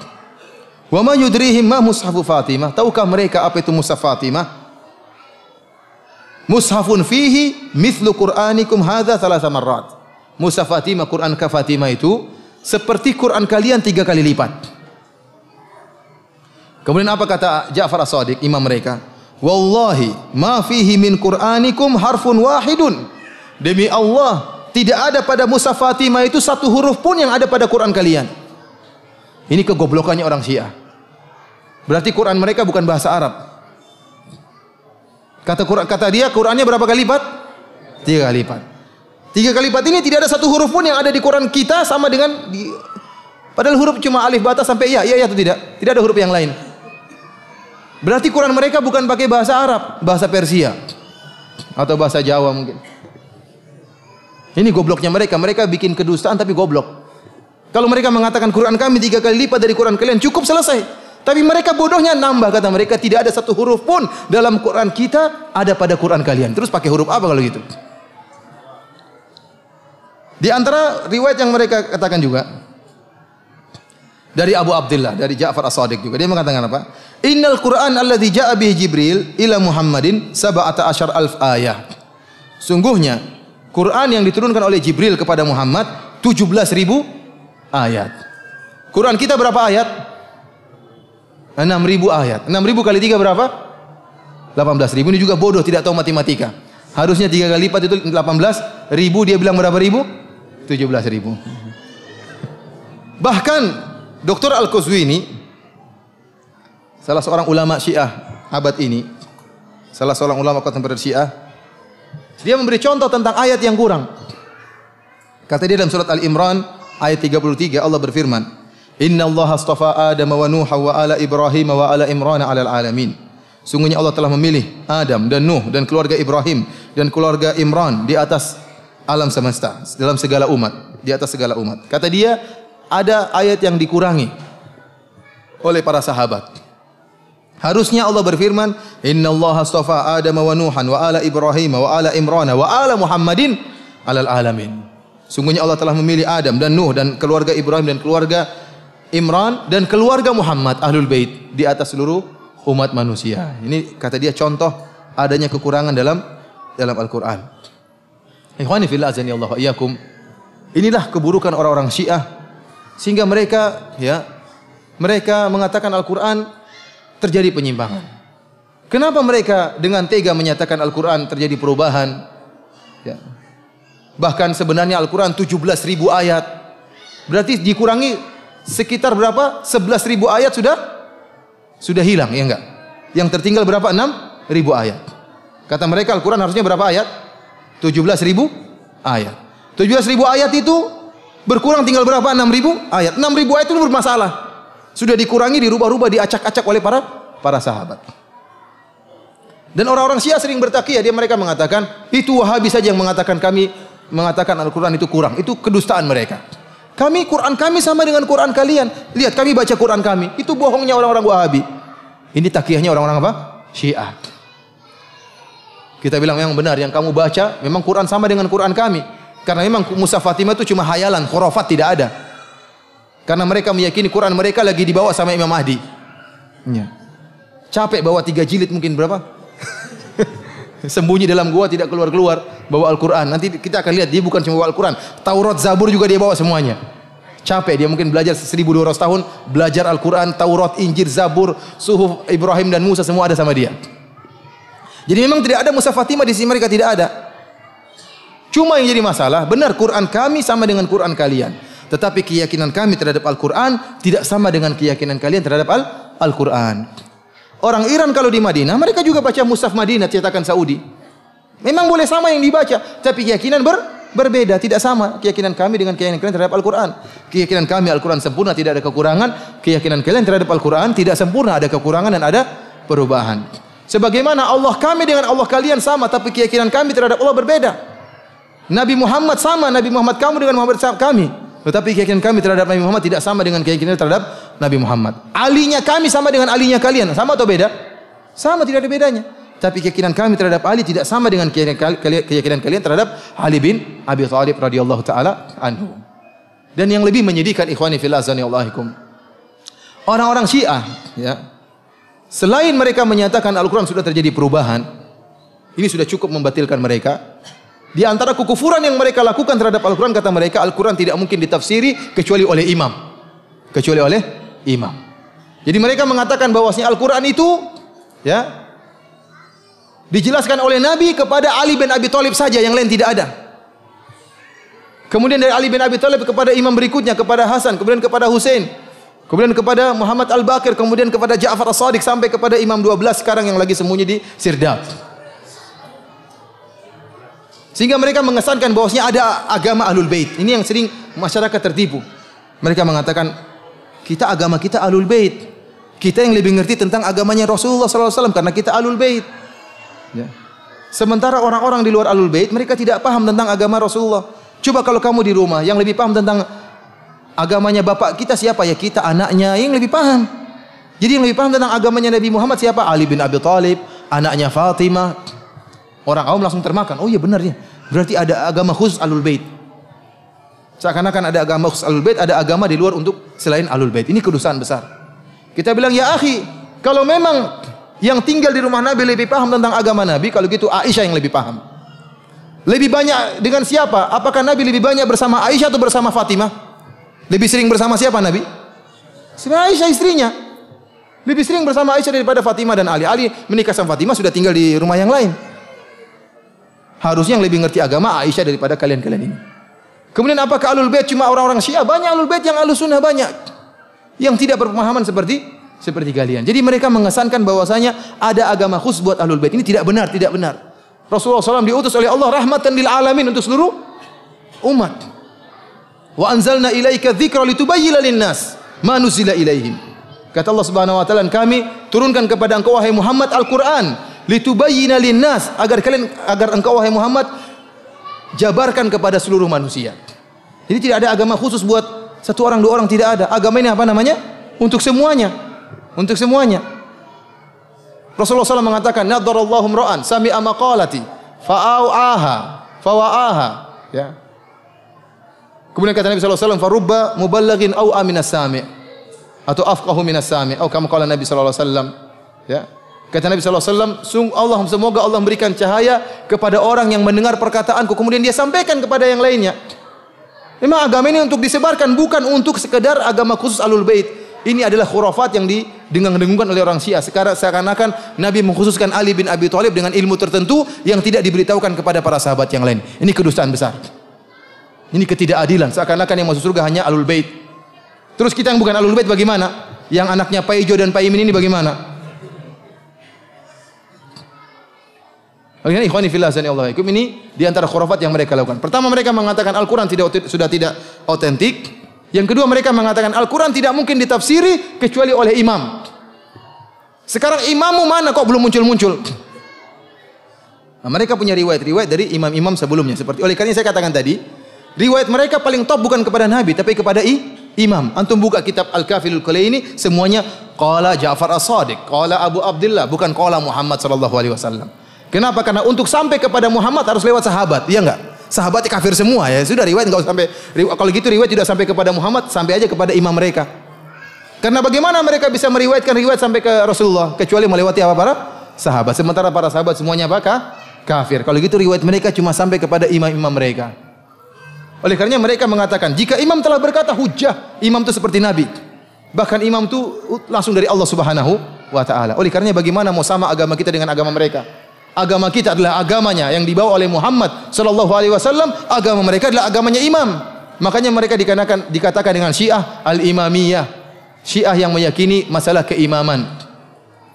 Wa ma yudrihim ma mushafu Fatimah. Tahukah mereka apa itu mushaf Fatimah? Mushafun fihi mithlu Qur'anikum hadza thalatha marrat. Mushaf Fatimah, Quran ka Fatimah itu seperti Quran kalian 3 kali lipat. Kemudian apa kata Ja'far As-Shadiq, imam mereka? Wallahi ma fihi min Qur'anikum harfun wahidun. Demi Allah, tidak ada pada mushaf Fatimah itu satu huruf pun yang ada pada Quran kalian. Ini kegoblokannya orang Syiah. Berarti Quran mereka bukan bahasa Arab. Kata dia Qurannya berapa kali lipat? 3 kali lipat. 3 kali lipat ini tidak ada satu huruf pun yang ada di Quran kita sama dengan padahal huruf cuma alif bata sampai ya atau tidak? Tidak ada huruf yang lain. Berarti Quran mereka bukan pakai bahasa Arab, bahasa Persia atau bahasa Jawa mungkin. Ini gobloknya mereka. Mereka bikin kedustaan tapi goblok. Kalau mereka mengatakan Quran kami 3 kali lipat dari Quran kalian, cukup, selesai. Tapi mereka bodohnya nambah, kata mereka tidak ada satu huruf pun dalam Quran kita ada pada Quran kalian. Terus pakai huruf apa kalau gitu? Di antara riwayat yang mereka katakan juga dari Abu Abdullah, dari Ja'far As-Shadiq juga, dia mengatakan apa? Innal Quran alladzi ja'a bihi Jibril ila Muhammadin 17,000 ayah. Sungguhnya Quran yang diturunkan oleh Jibril kepada Muhammad 17.000 ayat. Quran kita berapa ayat? 6.000 ayat. 6.000 kali 3 berapa? 18.000. Ini juga bodoh, tidak tahu matematika. Harusnya 3 kali lipat itu 18.000, dia bilang berapa ribu? 17.000. Bahkan Dr. Al-Qazwini, salah seorang ulama Syiah abad ini, salah seorang ulama kontemporer Syiah, dia memberi contoh tentang ayat yang kurang. Kata dia dalam surat Al-Imran ayat 33, Allah berfirman, Inna Allah astafa Adam wa Nuh wa ala Ibrahim wa ala Imran ala alamin. Sungguhnya Allah telah memilih Adam dan Nuh dan keluarga Ibrahim dan keluarga Imran di atas alam semesta, dalam segala umat, di atas segala umat. Kata dia, ada ayat yang dikurangi oleh para sahabat. Harusnya Allah berfirman, Inna Allah astafa Adam wa Nuhan wa ala Ibrahim wa ala Imran wa ala Muhammadin alal alamin. Sungguhnya Allah telah memilih Adam dan Nuh dan keluarga Ibrahim dan keluarga Imran dan keluarga Muhammad Ahlul Bait di atas seluruh umat manusia. Ini kata dia contoh adanya kekurangan dalam Al-Qur'an. Ikhwani fillah azani Allah wa iyyakum. Inilah keburukan orang-orang Syiah sehingga mereka mengatakan Al-Qur'an terjadi penyimpangan. Kenapa mereka dengan tega menyatakan Al-Quran terjadi perubahan? Ya. Bahkan sebenarnya Al-Quran 17.000 ayat. Berarti dikurangi sekitar berapa? 11.000 ayat sudah hilang, ya enggak? Yang tertinggal berapa? 6.000 ayat. Kata mereka Al-Quran harusnya berapa ayat? 17.000 ayat. 17.000 ayat itu berkurang tinggal berapa? 6.000 ayat. 6.000 ayat itu bermasalah. Sudah dikurangi, dirubah-rubah, diacak-acak oleh para sahabat. Dan orang-orang Syiah sering bertakiyah, mereka mengatakan itu Wahabi saja yang mengatakan Al-Quran itu kurang. Itu kedustaan mereka. Quran kami sama dengan Quran kalian. Lihat kami baca Quran kami. Itu bohongnya orang-orang Wahabi. Ini takiyahnya orang-orang apa? Syiah. Kita bilang memang benar, yang kamu baca memang Quran sama dengan Quran kami. Karena memang mushaf Fatimah itu cuma hayalan, khurafat, tidak ada. Karena mereka meyakini Quran mereka lagi dibawa sama Imam Mahdi. Ya. Capek bawa 3 jilid mungkin berapa? Sembunyi dalam gua tidak keluar-keluar bawa Al-Quran. Nanti kita akan lihat dia bukan cuma bawa Al-Quran. Taurat, Zabur juga dia bawa semuanya. Capek dia mungkin belajar 1200 tahun belajar Al-Quran, Taurat, Injil, Zabur, Suhuf Ibrahim dan Musa semua ada sama dia. Jadi memang tidak ada mushaf Fatimah di sini, mereka tidak ada. Cuma yang jadi masalah, benar Quran kami sama dengan Quran kalian. Tetapi keyakinan kami terhadap Al-Quran tidak sama dengan keyakinan kalian terhadap Al-Quran. Orang Iran kalau di Madinah, mereka juga baca mushaf Madinah cetakan Saudi. Memang boleh sama yang dibaca, tapi keyakinan berbeda, tidak sama keyakinan kami dengan keyakinan kalian terhadap Al-Quran. Keyakinan kami Al-Quran sempurna, tidak ada kekurangan. Keyakinan kalian terhadap Al-Quran tidak sempurna, ada kekurangan dan ada perubahan. Sebagaimana Allah kami dengan Allah kalian sama, tapi keyakinan kami terhadap Allah berbeda. Nabi Muhammad sama, Nabi Muhammad kamu dengan Muhammad kami. Tetapi keyakinan kami terhadap Nabi Muhammad tidak sama dengan keyakinan terhadap Nabi Muhammad. Alinya kami sama dengan alinya kalian. Sama atau beda? Sama, tidak ada bedanya. Tapi keyakinan kami terhadap Ali tidak sama dengan keyakinan kalian terhadap Ali bin Abi Thalib radhiyallahu taala anhu. Dan yang lebih menyedihkan ikhwani fillah azanillahu, orang-orang Syiah, ya, selain mereka menyatakan Al-Quran sudah terjadi perubahan, ini sudah cukup membatalkan mereka. Di antara kekufuran yang mereka lakukan terhadap Al-Quran, kata mereka Al-Quran tidak mungkin ditafsiri kecuali oleh imam. Kecuali oleh imam. Jadi mereka mengatakan bahwasanya Al-Quran itu ya dijelaskan oleh Nabi kepada Ali bin Abi Thalib saja, yang lain tidak ada. Kemudian dari Ali bin Abi Thalib kepada imam berikutnya, kepada Hasan, kemudian kepada Husain, kemudian kepada Muhammad Al-Baqir, kemudian kepada Ja'far As-Shadiq, sampai kepada Imam 12 sekarang yang lagi sembunyi di Sirdab. Sehingga mereka mengesankan bahwasanya ada agama Ahlul Bait. Ini yang sering masyarakat tertipu. Mereka mengatakan, agama kita Ahlul Bait. Kita yang lebih ngerti tentang agamanya Rasulullah SAW karena kita Ahlul Bait. Ya. Sementara orang-orang di luar Ahlul Bait, mereka tidak paham tentang agama Rasulullah. Coba kalau kamu di rumah yang lebih paham tentang agamanya bapak kita siapa? Ya kita anaknya yang lebih paham. Jadi yang lebih paham tentang agamanya Nabi Muhammad siapa? Ali bin Abi Thalib, anaknya Fatimah. Orang awam langsung termakan. Oh iya benar ya. Berarti ada agama khusus Ahlul Bait. Seakan-akan ada agama khusus Ahlul Bait, ada agama di luar untuk selain Ahlul Bait. Ini kedosaan besar. Kita bilang, ya akhi, kalau memang yang tinggal di rumah Nabi lebih paham tentang agama Nabi, kalau gitu Aisyah yang lebih paham. Lebih banyak dengan siapa? Apakah Nabi lebih banyak bersama Aisyah atau bersama Fatimah? Lebih sering bersama siapa Nabi? Sama Aisyah istrinya. Lebih sering bersama Aisyah daripada Fatimah dan Ali. Ali menikah sama Fatimah, sudah tinggal di rumah yang lain. Harusnya yang lebih ngerti agama Aisyah daripada kalian-kalian ini. Kemudian apakah Ahlul Bait cuma orang-orang Syiah? Banyak Ahlul Bait yang Ahlus Sunnah banyak. Yang tidak berpemahaman seperti kalian. Jadi mereka mengesankan bahwasanya ada agama khusus buat Ahlul Bait. Ini tidak benar, tidak benar. Rasulullah SAW diutus oleh Allah rahmatan lil alamin, untuk seluruh umat. Wa anzalna ilaika dzikra litubayyana lin-nas ma nuzila ilaihim. Kata Allah Subhanahu wa taala, kami turunkan kepada engkau wahai Muhammad Al-Qur'an litubayyana lin-nas, agar engkau wahai Muhammad jabarkan kepada seluruh manusia. Jadi tidak ada agama khusus buat satu orang, dua orang, tidak ada. Agama ini apa namanya? Untuk semuanya. Untuk semuanya. Rasulullah SAW mengatakan, nadarallahu imra'an sami'a maqalati fa'au'aha fawa'aha. Ya. Kemudian kata Nabi SAW, farubba muballaghin au aminas sami', atau afqahu minas sami', atau kama qala Nabi SAW. Ya. Kata Nabi SAW, semoga Allah memberikan cahaya kepada orang yang mendengar perkataanku, kemudian dia sampaikan kepada yang lainnya. Memang agama ini untuk disebarkan, bukan untuk sekedar agama khusus Ahlul Bait. Ini adalah khurafat yang didengung-dengungkan oleh orang Syiah. Sekarang seakan-akan Nabi mengkhususkan Ali bin Abi Thalib dengan ilmu tertentu yang tidak diberitahukan kepada para sahabat yang lain. Ini kedustaan besar. Ini ketidakadilan. Seakan-akan yang masuk surga hanya Ahlul Bait. Terus kita yang bukan Ahlul Bait bagaimana? Yang anaknya Pak Ijo dan Pak Imin ini bagaimana? Ikhwani fillah Allah. Ini di antara khurafat yang mereka lakukan. Pertama, mereka mengatakan Al-Quran sudah tidak otentik. Yang kedua, mereka mengatakan Al-Quran tidak mungkin ditafsiri kecuali oleh imam. Sekarang imammu mana kok belum muncul-muncul? Nah, mereka punya riwayat dari imam-imam sebelumnya. Oleh karena saya katakan tadi, riwayat mereka paling top bukan kepada Nabi, tapi kepada imam. Antum buka kitab Al-Kafilul Kulaini, semuanya qala Ja'far As-Shadiq, qala Abu Abdullah, bukan qala Muhammad sallallahu alaihi wasallam. Kenapa? Karena untuk sampai kepada Muhammad harus lewat sahabat, iya enggak? Sahabatnya kafir semua ya. Sudah riwayat enggak sampai, kalau gitu riwayat tidak sampai kepada Muhammad, sampai aja kepada imam mereka. Karena bagaimana mereka bisa meriwayatkan riwayat sampai ke Rasulullah kecuali melewati apa? Para sahabat. Sementara para sahabat semuanya apakah? Kafir. Kalau gitu riwayat mereka cuma sampai kepada imam-imam mereka. Oleh karenanya mereka mengatakan, jika imam telah berkata hujjah, imam itu seperti Nabi. Bahkan imam itu langsung dari Allah Subhanahu wa taala. Oleh karenanya bagaimana mau sama agama kita dengan agama mereka? Agama kita adalah agamanya yang dibawa oleh Muhammad sallallahu alaihi wasallam, agama mereka adalah agamanya imam. Makanya mereka dikatakan dengan Syiah al-imamiyah. Syiah yang meyakini masalah keimaman.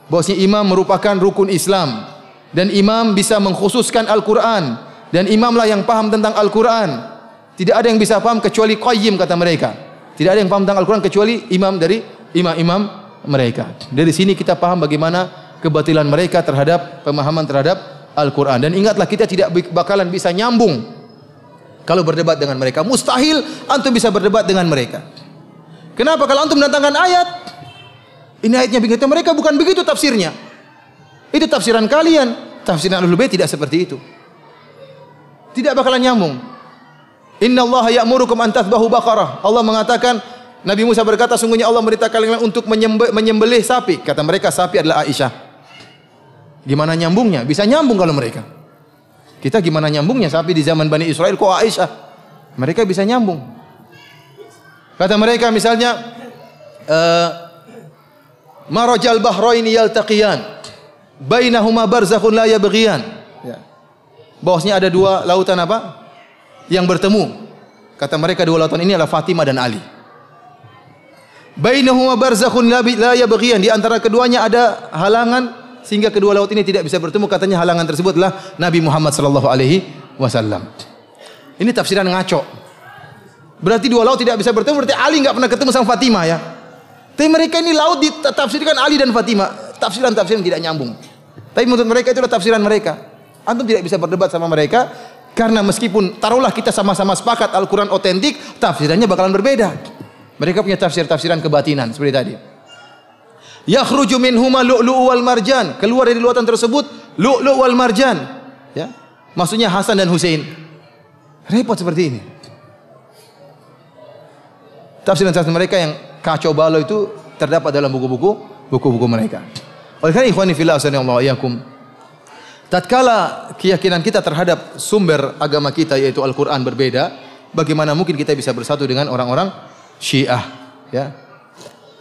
Bahwasanya imam merupakan rukun Islam dan imam bisa mengkhususkan Al-Qur'an dan imamlah yang paham tentang Al-Qur'an. Tidak ada yang bisa paham kecuali qayyim, kata mereka. Tidak ada yang paham tentang Al-Qur'an kecuali imam dari imam-imam mereka. Dari sini kita paham bagaimana kebatilan mereka terhadap pemahaman terhadap Al-Quran. Dan ingatlah, kita tidak bakalan bisa nyambung kalau berdebat dengan mereka. Mustahil antum bisa berdebat dengan mereka. Kenapa? Kalau antum mendatangkan ayat, ini ayatnya begitu, mereka bukan begitu tafsirnya. Itu tafsiran kalian. Tafsiran Ahlul Bait tidak seperti itu. Tidak bakalan nyambung. Inna Allah ya'murukum an tathbahu baqarah. Allah mengatakan, Nabi Musa berkata, sungguhnya Allah memerintahkan kalian untuk menyembelih sapi. Kata mereka sapi adalah Aisyah. Gimana nyambungnya? Bisa nyambung kalau mereka. Kita gimana nyambungnya? Sapi di zaman Bani Israel kok Aisyah? Mereka bisa nyambung. Kata mereka misalnya, marajal bahraini yaltaqiyan, bainahuma barzakhun la yabghiyan. Ya. Bahwasanya ada dua lautan apa? Yang bertemu. Kata mereka dua lautan ini adalah Fatimah dan Ali. Bainahuma barzakhun la yabghiyan, di antara keduanya ada halangan sehingga kedua laut ini tidak bisa bertemu. Katanya halangan tersebut adalah Nabi Muhammad sallallahu alaihi wasallam. Ini tafsiran ngaco. Berarti dua laut tidak bisa bertemu, berarti Ali enggak pernah ketemu sama Fatimah ya. Tapi mereka ini laut ditafsirkan Ali dan Fatimah. Tafsiran-tafsiran tidak nyambung. Tapi menurut mereka itulah tafsiran mereka. Antum tidak bisa berdebat sama mereka karena meskipun taruhlah kita sama-sama sepakat Al-Qur'an otentik, tafsirannya bakalan berbeda. Mereka punya tafsir-tafsiran kebatinan seperti tadi. Yakhruju minhuma lu'lu'u wal marjan. Keluar dari lautan tersebut lu'lu' wal marjan. Ya. Maksudnya Hasan dan Husain. Repot seperti ini. Tafsiran-tafsiran mereka yang kacau balau itu terdapat dalam buku-buku mereka. Oleh karena ikhwani fillah sallallahu alaihi wasallam, tatkala keyakinan kita terhadap sumber agama kita yaitu Al-Qur'an berbeda, bagaimana mungkin kita bisa bersatu dengan orang-orang Syiah, ya?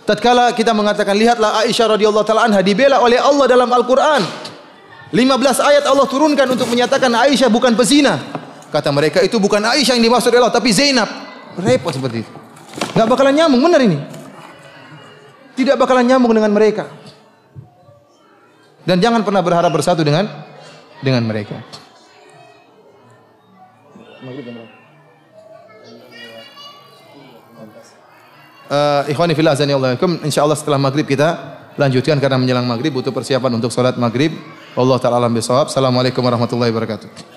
Tatkala kita mengatakan lihatlah Aisyah radhiyallahu taala anha dibela oleh Allah dalam Al-Qur'an. 15 ayat Allah turunkan untuk menyatakan Aisyah bukan pezina. Kata mereka itu bukan Aisyah yang dimaksud Allah tapi Zainab. Repot seperti itu. Enggak bakalan nyambung, benar ini. Tidak bakalan nyambung dengan mereka. Dan jangan pernah berharap bersatu dengan mereka. Ikhwani fillah azanillahu, insyaallah setelah maghrib kita lanjutkan karena menjelang maghrib butuh persiapan untuk salat maghrib. Wallahu taala alam bisawab. Assalamualaikum warahmatullahi wabarakatuh.